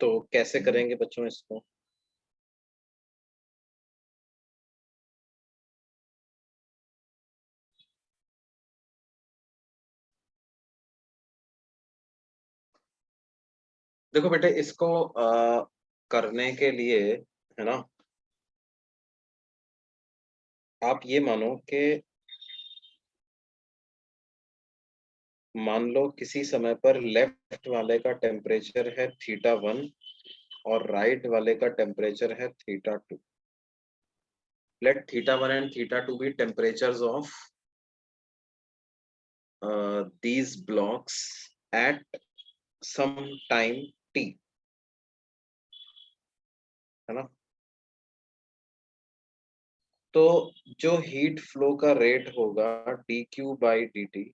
Speaker 2: तो कैसे करेंगे बच्चों इसको? देखो बेटे, इसको करने के लिए, है ना, आप ये मानो कि मान लो किसी समय पर लेफ्ट वाले का टेम्परेचर है θ1 और राइट वाले का टेम्परेचर है θ2. Let θ1 and θ2 be temperatures of these blocks at some time t, है ना. तो जो हीट फ्लो का रेट होगा dq by dt,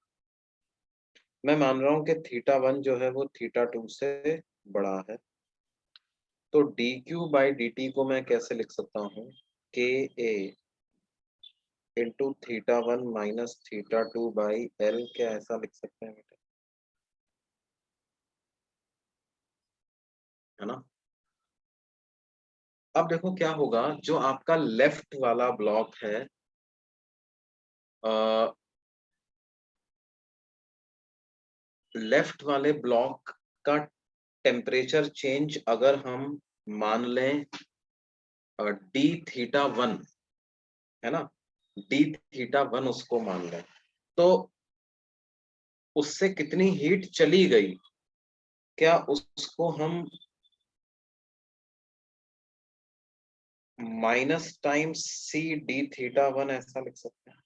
Speaker 2: मैं मान रहा हूं कि θ1 जो है वो θ2 से बड़ा है, तो dq by dt को मैं कैसे लिख सकता हूँ? ka into θ1 minus θ2 by L, क्या ऐसा लिख सकते हैं बेटा? है ना. अब देखो क्या होगा, जो आपका लेफ्ट वाला ब्लॉक है, लेफ्ट वाले ब्लॉक का टेम्परेचर चेंज अगर हम मान लें dθ1, है ना, dθ1 उसको मान लें, तो उससे कितनी हीट चली गई, क्या उसको हम माइनस टाइम्स सी dθ1 ऐसा लिख सकते हैं?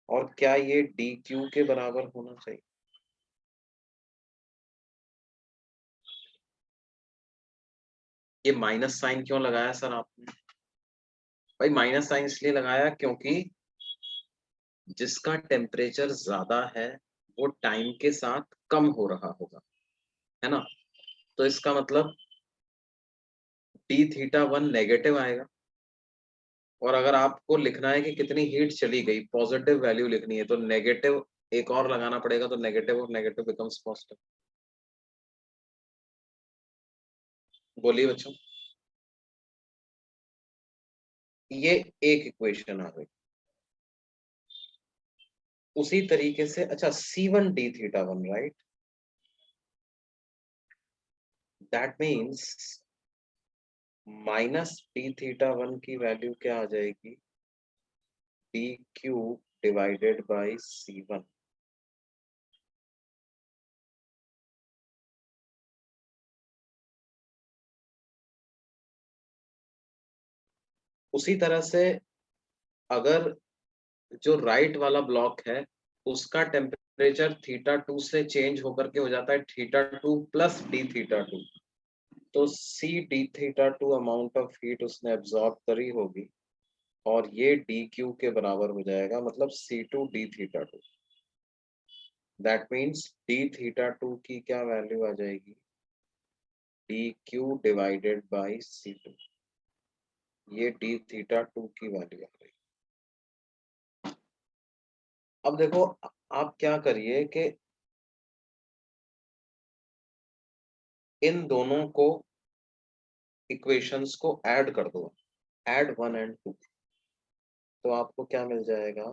Speaker 2: और क्या ये dq के बराबर होना चाहिए? ये माइनस साइन क्यों लगाया सर आपने? भाई माइनस साइन इसलिए लगाया क्योंकि जिसका टेम्परेचर ज्यादा है वो टाइम के साथ कम हो रहा होगा, है ना. तो इसका मतलब dθ1 नेगेटिव आएगा. और अगर आपको लिखना है कि कितनी हीट चली गई, पॉजिटिव वैल्यू लिखनी है, तो नेगेटिव एक और लगाना पड़ेगा, तो नेगेटिव और नेगेटिव बिकम्स पॉजिटिव. बोलिए बच्चों. ये एक इक्वेशन आ गई. उसी तरीके से अच्छा C1 dθ1, right, that means minus dθ1 की वैल्यू क्या आ जाएगी? dq divided by C1. उसी तरह से अगर जो राइट वाला ब्लॉक है उसका टेम्परेचर θ2 से चेंज होकर के हो जाता है θ2 प्लस dθ2, तो C dθ2 amount of heat उसने एब्जॉर्ब करी होगी और ये dq के बराबर हो जाएगा, मतलब C2 dθ2. That means dθ2 की क्या वैल्यू आ जाएगी? dq divided by C2. ये dθ2 की वैल्यू आ गई. अब देखो आप क्या करिए कि इन दोनों को इक्वेशंस को ऐड कर दो, ऐड 1 and 2, तो आपको क्या मिल जाएगा?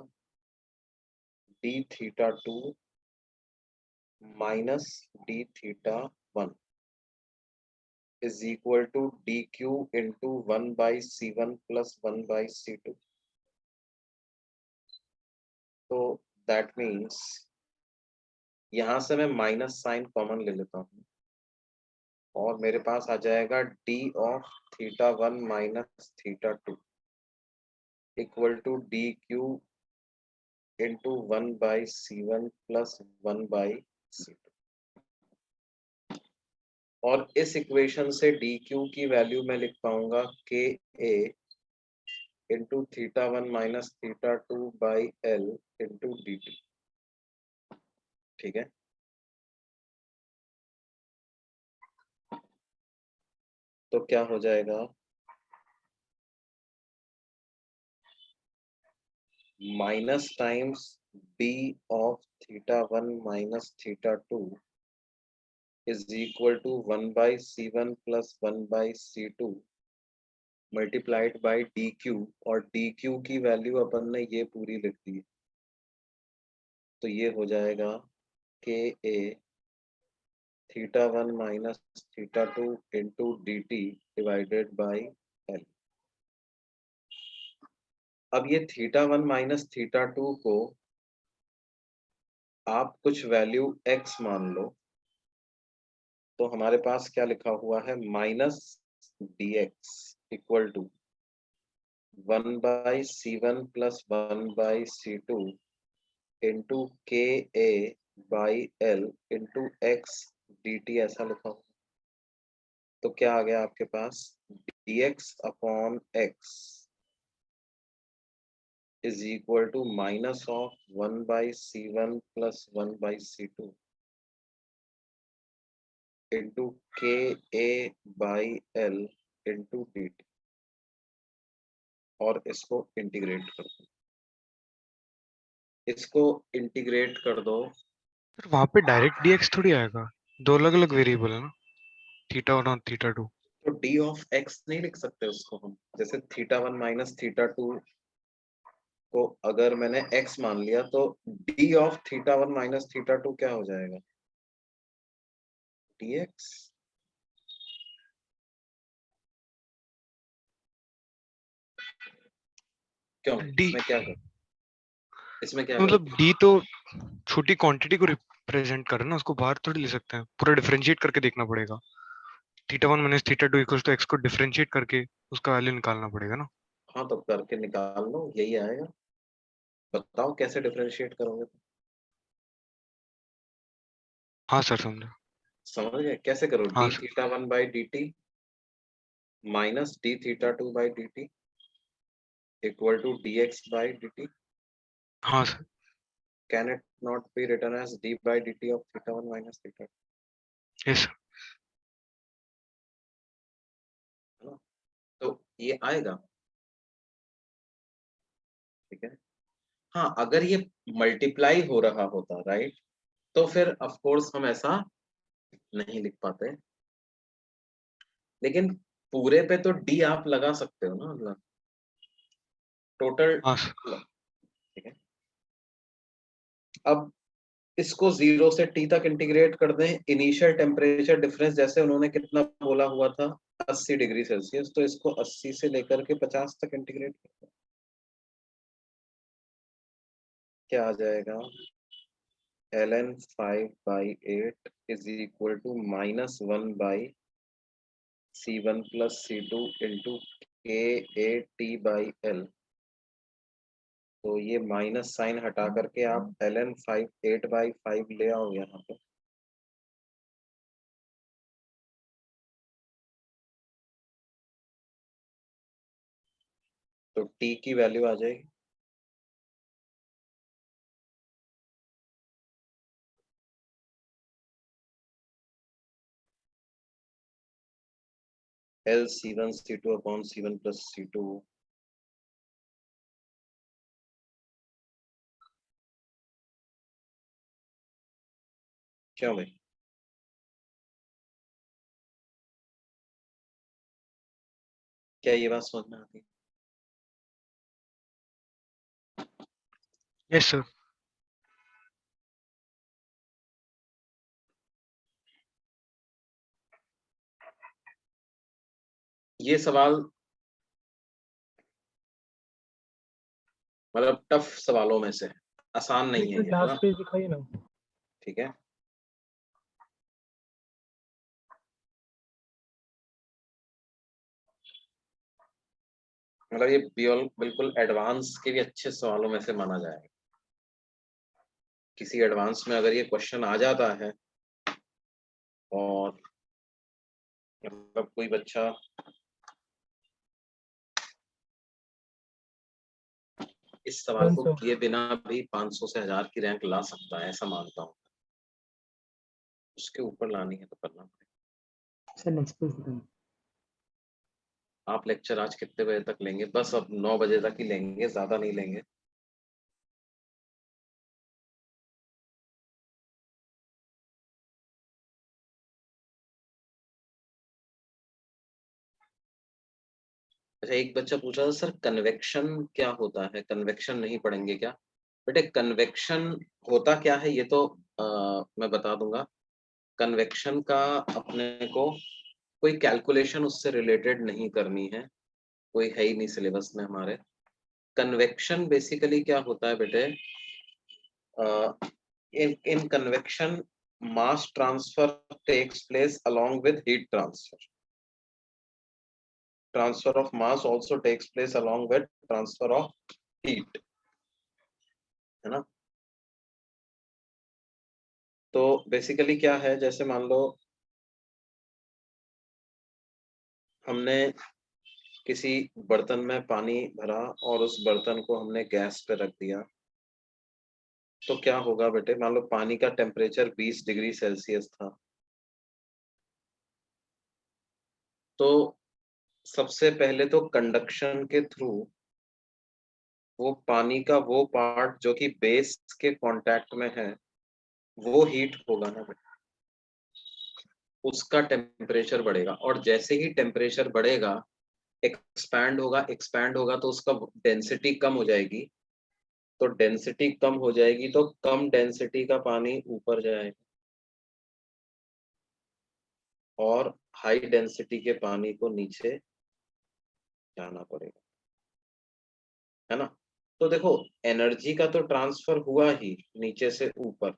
Speaker 2: dθ2 minus dθ1 is equal to dq into 1 by C1 plus 1 by C2. तो दैट मीन्स यहां से मैं माइनस साइन कॉमन ले लेता हूं और मेरे पास आ जाएगा d of θ1 minus θ2 equal to dq into 1 by C1 plus 1 by C2. और इस इक्वेशन से dq की वैल्यू मैं लिख पाऊंगा ka into θ1 minus θ2 by L into dt. ठीक है. तो क्या हो जाएगा? Minus times b of θ1 minus θ2 is equal to 1/c1 plus 1/c2 multiplied by D Q, और डी क्यू की वैल्यू अपन ने ये पूरी लिख दी, तो ये हो जाएगा K A θ1 minus θ2 into D T divided by L. अब ये θ1 माइनस θ2 को आप कुछ वैल्यू x मान लो, तो हमारे पास क्या लिखा हुआ है, minus D X equal to 1/c1 plus 1/c2 into K A by L into X D T, ऐसा लिखा हुआ। तो क्या आ गया आपके पास, dx upon x is equal to minus of 1/c1 plus 1/c2 into K A by L into D T, और इसको इंटीग्रेट कर दो, इसको इंटीग्रेट कर दो।
Speaker 8: सर वहां पे डायरेक्ट dx थोड़ी आएगा, दो अलग अलग वेरिएबल है ना, θ1 और θ2।
Speaker 2: तो डी ऑफ एक्स नहीं लिख सकते उसको हम, जैसे θ1 माइनस θ2 को अगर मैंने x मान लिया, तो डी ऑफ θ1 माइनस θ2 क्या हो जाएगा, dx। क्यों,
Speaker 8: d
Speaker 2: इसमें क्या कर, इसमें क्या
Speaker 8: मतलब d तो छोटी क्वांटिटी को रिप्रेजेंट कर रहा है ना, उसको बाहर थोड़ी ले सकते हैं, पूरा डिफरेंशिएट करके देखना पड़ेगा। θ1 माइनस θ2 इक्वल्स टू x को डिफरेंशिएट करके उसका वैल्यू निकालना पड़ेगा ना।
Speaker 2: हाँ तो करके निकाल लो, यही आएगा। बताओ कैसे डिफरेंशिएट करोगे,
Speaker 8: हाँ सर समझा।
Speaker 2: समझ गए कैसे करो,
Speaker 8: हाँ
Speaker 2: डी
Speaker 8: sir.
Speaker 2: θ1 by D T minus D θ2 by D T equal to dx by D T.
Speaker 8: हाँ sir.
Speaker 2: Can it not be written as d by dt of θ1 minus θ2?
Speaker 8: Yes sir.
Speaker 2: है ना, तो ये आएगा, ठीक है। हाँ, अगर ये मल्टीप्लाई हो रहा होता, राइट, तो फिर ऑफ कोर्स हम ऐसा नहीं लिख पाते, लेकिन पूरे पे तो डी आप लगा सकते हो ना, मतलब टोटल,
Speaker 8: हाँ सर।
Speaker 2: ठीक है। अब इसको 0 से t तक इंटीग्रेट कर दें, इनिशियल टेम्परेचर डिफरेंस जैसे उन्होंने कितना बोला हुआ था, 80 डिग्री सेल्सियस, तो इसको 80 से लेकर के 50 तक इंटीग्रेट कर दें, क्या आ जाएगा, ln 5/8 is equal to minus 1/c1 plus c2 into K A T by L. तो ये माइनस साइन हटा करके आप ln 8/5 ले आओ यहाँ पे, तो t की वैल्यू आ जाएगी Lc1 c2 upon c1 plus c2। क्यों भाई, क्या ये बात समझ में आती है?
Speaker 8: Yes sir.
Speaker 2: ये सवाल मतलब टफ सवालों में से, आसान नहीं है ये, है ना,
Speaker 5: लास्ट पेज दिखाइए ना।
Speaker 2: ठीक है। मतलब ये बिल्कुल एडवांस के भी अच्छे सवालों में से माना जाएगा। किसी एडवांस में अगर ये क्वेश्चन आ जाता है और मतलब कोई बच्चा इस सवाल को किए बिना भी 500 से 1000 की रैंक ला सकता है, ऐसा मानता हूँ। उसके ऊपर लानी है तो करना पड़ेगा।
Speaker 5: सर नेक्स्ट पेज दिखाइए।
Speaker 2: आप लेक्चर आज कितने बजे तक लेंगे? बस अब 9 बजे तक ही लेंगे, ज्यादा नहीं लेंगे। अच्छा, एक बच्चा पूछा था सर कन्वेक्शन क्या होता है, कन्वेक्शन नहीं पढ़ेंगे क्या? बेटे कन्वेक्शन होता क्या है ये तो मैं बता दूंगा। कन्वेक्शन का अपने को कोई कैलकुलेशन उससे रिलेटेड नहीं करनी है, कोई है ही नहीं सिलेबस में हमारे। कन्वेक्शन बेसिकली क्या होता है बेटे, in convection mass transfer takes place along with heat transfer. Transfer of mass also takes place along with transfer of heat, है ना? तो बेसिकली क्या है, जैसे मान लो हमने किसी बर्तन में पानी भरा और उस बर्तन को हमने गैस पे रख दिया, तो क्या होगा बेटे, मान लो पानी का टेम्परेचर 20 डिग्री सेल्सियस था, तो सबसे पहले तो कंडक्शन के थ्रू वो पानी का वो पार्ट जो कि बेस के कांटेक्ट में है वो हीट होगा ना बेटा, उसका टेम्परेचर बढ़ेगा, और जैसे ही टेम्परेचर बढ़ेगा एक्सपैंड होगा तो उसका डेंसिटी कम हो जाएगी, तो डेंसिटी कम हो जाएगी तो कम डेंसिटी का पानी ऊपर जाएगा और हाई डेंसिटी के पानी को नीचे जाना पड़ेगा, है ना? तो देखो एनर्जी का तो ट्रांसफर हुआ ही नीचे से ऊपर,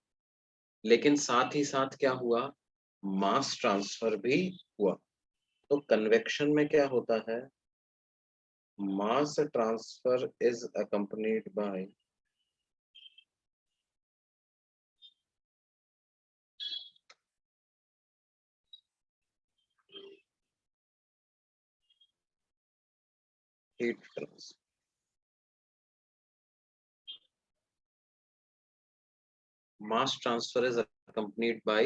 Speaker 2: लेकिन साथ ही साथ क्या हुआ, मास ट्रांसफर भी हुआ। तो कन्वेक्शन में क्या होता है, mass transfer is accompanied by heat transfer. Mass transfer is accompanied by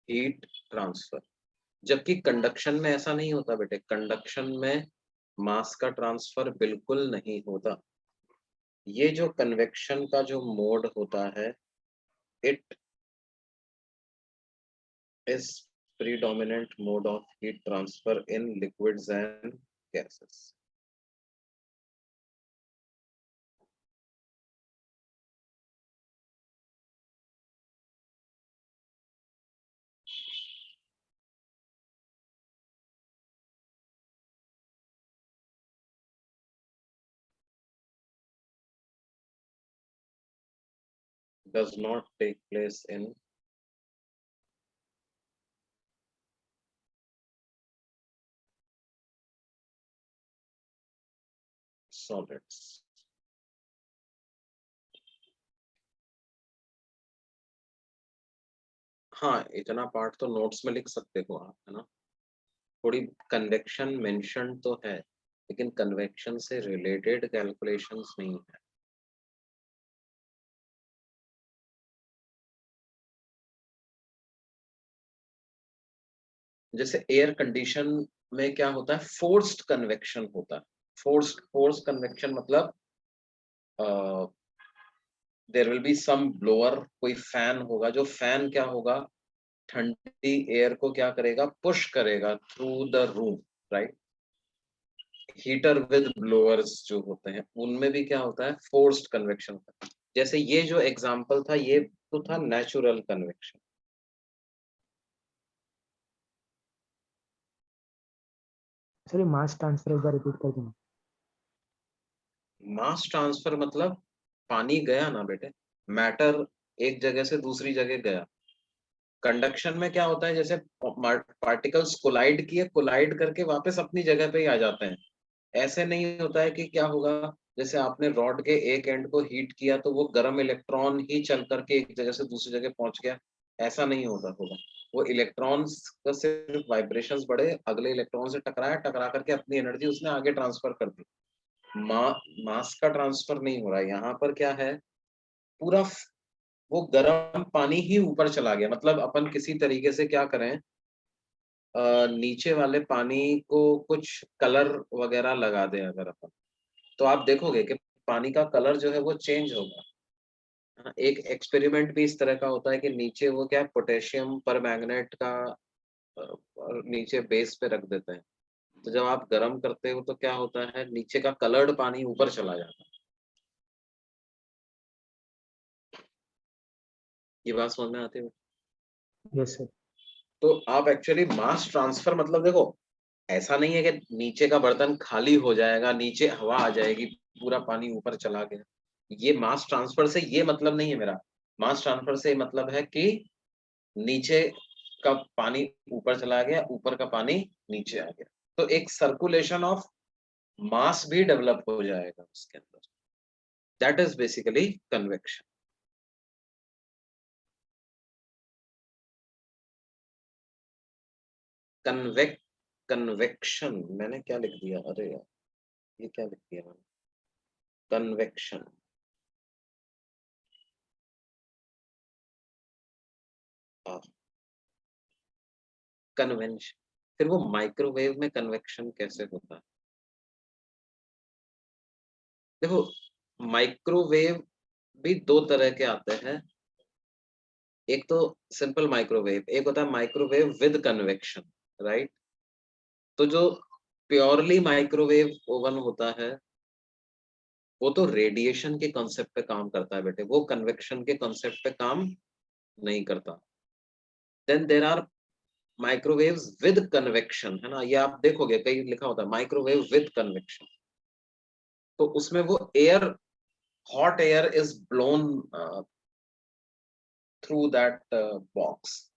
Speaker 2: heat transfer, जबकि कंडक्शन में ऐसा नहीं होता बेटे, कंडक्शन में मास का ट्रांसफर बिल्कुल नहीं होता। ये जो कन्वेक्शन का जो मोड होता है, it is predominant mode of heat transfer in liquids and gases. Does not take place in solids. हाँ, इतना पार्ट तो नोट्स में लिख सकते हो आप, है ना? थोड़ी कन्वेक्शन मेंशन तो है, लेकिन कन्वेक्शन से रिलेटेड कैलकुलेशंस नहीं है। जैसे एयर कंडीशन में क्या होता है, फोर्स्ड कन्वेक्शन होता है। फोर्स कन्वेक्शन मतलब there will be some blower, कोई फैन होगा, जो फैन क्या होगा, ठंडी एयर को क्या करेगा, पुश करेगा through the room, right? Heater with blowers जो होते हैं उनमें भी क्या होता है, फोर्स्ड कन्वेक्शन होता है। जैसे ये जो एग्जांपल था ये तो था natural convection.
Speaker 5: Sir mass transfer एक बार रिपीट कर देना।
Speaker 2: मास ट्रांसफर मतलब पानी गया ना बेटे, मैटर एक जगह से दूसरी जगह गया। कंडक्शन में क्या होता है, जैसे पार्टिकल्स कोलाइड किए, कोलाइड करके वापस अपनी जगह पे ही आ जाते हैं। ऐसे नहीं होता है कि क्या होगा, जैसे आपने रॉड के एक एंड को हीट किया तो वो गर्म इलेक्ट्रॉन ही चल करके एक जगह से दूसरी जगह पहुंच गया, ऐसा नहीं होता होगा। वो इलेक्ट्रॉन्स का सिर्फ वाइब्रेशंस बढ़े, अगले इलेक्ट्रॉन से टकराया, टकरा करके अपनी एनर्जी उसने आगे ट्रांसफर कर दी। मास का ट्रांसफर नहीं हो रहा है यहाँ पर, क्या है, पूरा वो गर्म पानी ही ऊपर चला गया। मतलब अपन किसी तरीके से क्या करें, नीचे वाले पानी को कुछ कलर वगैरह लगा दें अगर अपन, तो आप देखोगे कि पानी का कलर जो है वो चेंज होगा, है ना? एक एक्सपेरिमेंट भी इस तरह का होता है कि नीचे वो क्या, पोटेशियम पर मैग्नेट का नीचे बेस पे रख देते हैं, तो जब आप गर्म करते हो तो क्या होता है, नीचे का कलर्ड पानी ऊपर चला जाता है। ये बात समझ में आती है?
Speaker 5: Yes sir.
Speaker 2: तो आप एक्चुअली मास ट्रांसफर मतलब देखो, ऐसा नहीं है कि नीचे का बर्तन खाली हो जाएगा, नीचे हवा आ जाएगी, पूरा पानी ऊपर चला गया। ये मास ट्रांसफर से ये मतलब नहीं है मेरा। मास ट्रांसफर से मतलब है कि नीचे का पानी ऊपर चला गया, ऊपर का पानी नीचे आ गया, तो एक सर्कुलेशन ऑफ मास भी डेवलप हो जाएगा उसके अंदर। That is basically convection. Convection मैंने क्या लिख दिया, अरे यार ये क्या लिख दिया मैंने, कन्वेक्शन। कन्वेंशन, फिर वो माइक्रोवेव में कन्वेक्शन कैसे होता है? देखो माइक्रोवेव भी दो तरह के आते हैं, एक तो सिंपल माइक्रोवेव, एक होता है माइक्रोवेव विद कन्वेक्शन, राइट? तो जो प्योरली माइक्रोवेव ओवन होता है वो तो रेडिएशन के कॉन्सेप्ट पे काम करता है बेटे, वो कन्वेक्शन के कॉन्सेप्ट पे काम नहीं करता। Then there are microwaves with convection, है ना, ये आप देखोगे कहीं लिखा होता है माइक्रोवेव विद कन्वेक्शन। तो उसमें वो air, hot air is blown through that box,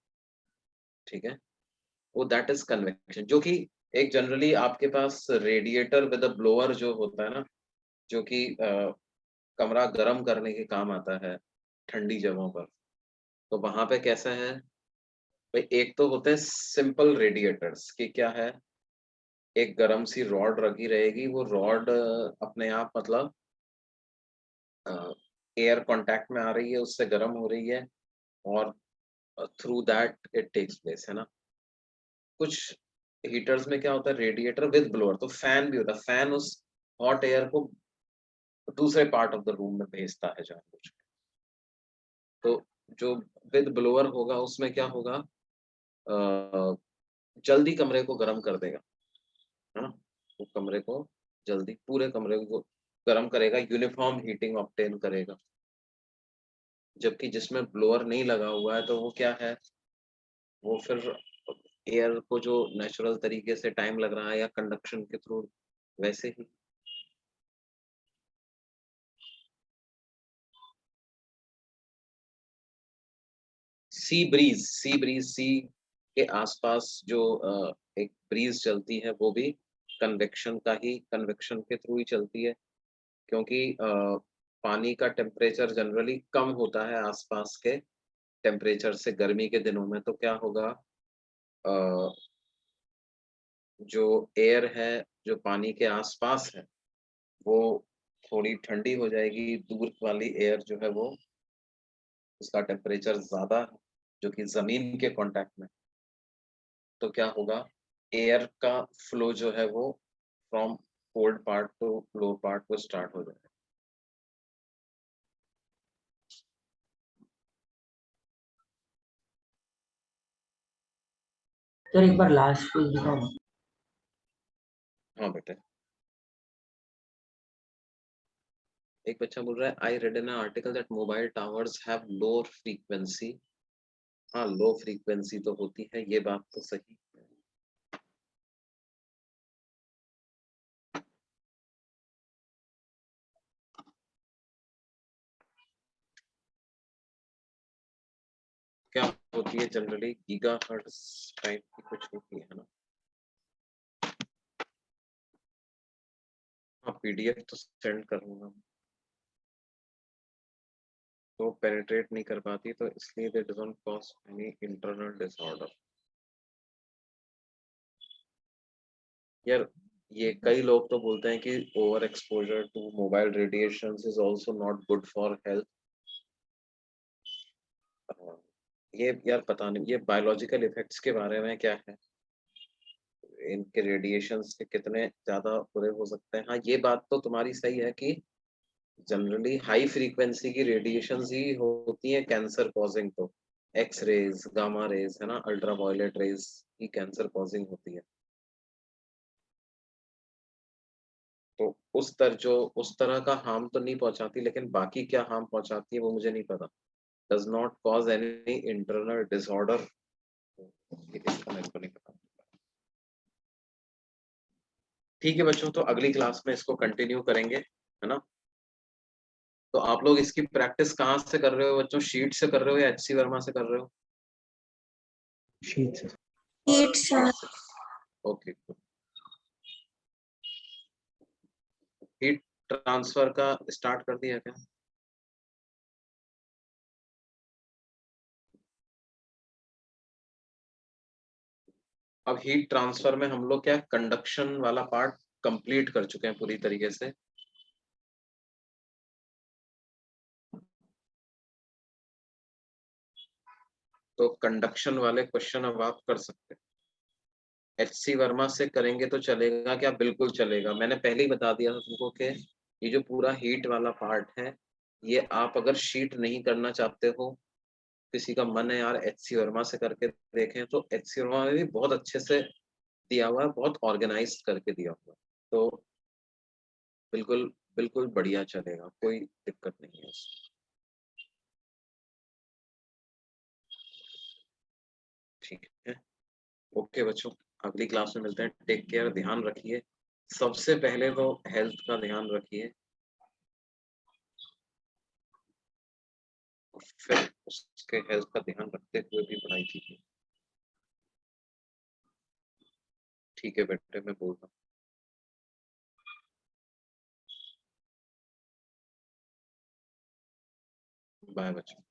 Speaker 2: ठीक है, वो दैट इज कन्वेक्शन। जो कि एक जनरली आपके पास रेडिएटर विद अ ब्लोअर जो होता है ना, जो कि कमरा गर्म करने के काम आता है ठंडी जगहों पर, तो वहां पे कैसा है भाई, एक तो होते हैं सिंपल रेडिएटर्स कि क्या है, एक गरम सी रॉड रखी रहेगी, वो रॉड अपने आप मतलब एयर कांटेक्ट में आ रही है, उससे गर्म हो रही है, और through that it takes place, है ना। कुछ हीटर्स में क्या होता है, रेडिएटर विद ब्लोअर, तो फैन भी होता है, फैन उस हॉट एयर को दूसरे पार्ट ऑफ द रूम में भेजता है जानबूझ के। तो जो विद ब्लोअर होगा उसमें क्या होगा, जल्दी कमरे को गर्म कर देगा, है ना, वो कमरे को जल्दी, पूरे कमरे को गर्म करेगा, यूनिफॉर्म हीटिंग ऑब्टेन करेगा। जबकि जिसमें ब्लोअर नहीं लगा हुआ है तो वो क्या है, वो फिर एयर को जो नेचुरल तरीके से टाइम लग रहा है या कंडक्शन के थ्रू, वैसे ही सी ब्रीज, सी के आसपास जो एक ब्रीज चलती है वो भी कन्वेक्शन का ही, कन्वेक्शन के थ्रू ही चलती है, क्योंकि पानी का टेम्परेचर जनरली कम होता है आसपास के टेम्परेचर से गर्मी के दिनों में, तो क्या होगा, जो एयर है जो पानी के आसपास है वो थोड़ी ठंडी हो जाएगी, दूर वाली एयर जो है वो, उसका टेम्परेचर ज्यादा है जो कि जमीन के कांटेक्ट में, तो क्या होगा, एयर का फ्लो जो है वो from cold part to low part को स्टार्ट हो जाएगा।
Speaker 5: सर एक बार लास्ट पेज दिखाओ ना।
Speaker 2: हाँ बेटे, एक बच्चा बोल रहा है I read in article that mobile towers have low frequency. हाँ लो फ्रीक्वेंसी तो होती है, ये बात तो सही है। क्या होती है जनरली, गीगाहर्ट्ज टाइप की कुछ होती है ना। हाँ पीडीएफ तो सेंड करूंगा, तो पेनिट्रेट नहीं कर पाती, तो इसलिए they doesn't cause any internal disorder. यार ये कई लोग तो बोलते हैं कि over exposure to mobile radiations is also not good for health. ये यार पता नहीं ये बायोलॉजिकल इफेक्ट्स के बारे में क्या है, इनके रेडिएशन से कितने ज्यादा बुरे हो सकते हैं। हाँ ये बात तो तुम्हारी सही है कि जनरली हाई फ्रीक्वेंसी की रेडिएशन ही होती है कैंसर कॉजिंग, तो एक्स रेज, गामा रेज, है ना, अल्ट्रा वायलेट रेज ही कैंसर कॉजिंग होती है। तो उस तरह का हार्म तो नहीं पहुंचाती, लेकिन बाकी क्या हार्म पहुंचाती है वो मुझे नहीं पता। Does not cause any internal disorder, इसका मेरे को नहीं पता। ठीक है बच्चों, तो अगली क्लास में इसको कंटिन्यू करेंगे, है ना। तो आप लोग इसकी प्रैक्टिस कहाँ से कर रहे हो बच्चों? शीट से कर रहे हो या एचसी वर्मा से कर रहे हो?
Speaker 1: शीट से।
Speaker 9: शीट से।
Speaker 2: ओके, हीट ट्रांसफर का स्टार्ट कर दिया क्या? अब हीट ट्रांसफर में हम लोग क्या कंडक्शन वाला पार्ट कंप्लीट कर चुके हैं पूरी तरीके से। तो कंडक्शन वाले क्वेश्चन अब आप कर सकते हैं। एचसी वर्मा से करेंगे तो चलेगा क्या? बिल्कुल चलेगा। मैंने पहले ही बता दिया था तुमको कि ये जो पूरा हीट वाला पार्ट है, ये आप अगर शीट नहीं करना चाहते हो, किसी का मन है यार एचसी वर्मा से करके देखें, तो एचसी वर्मा में भी बहुत अच्छे से दिया हुआ है, बहुत ऑर्गेनाइज करके दिया हुआ है। तो बिल्कुल बिल्कुल बढ़िया चलेगा, कोई दिक्कत नहीं है उसमें। ठीक है, ओके बच्चों, अगली क्लास में मिलते हैं। टेक केयर, ध्यान रखिए। सबसे पहले तो हेल्थ का ध्यान रखिए, फिर उसके हेल्थ का ध्यान रखते हुए भी पढ़ाई कीजिए। ठीक है बेटे, मैं बोल रहा हूँ। बाय बच्चों।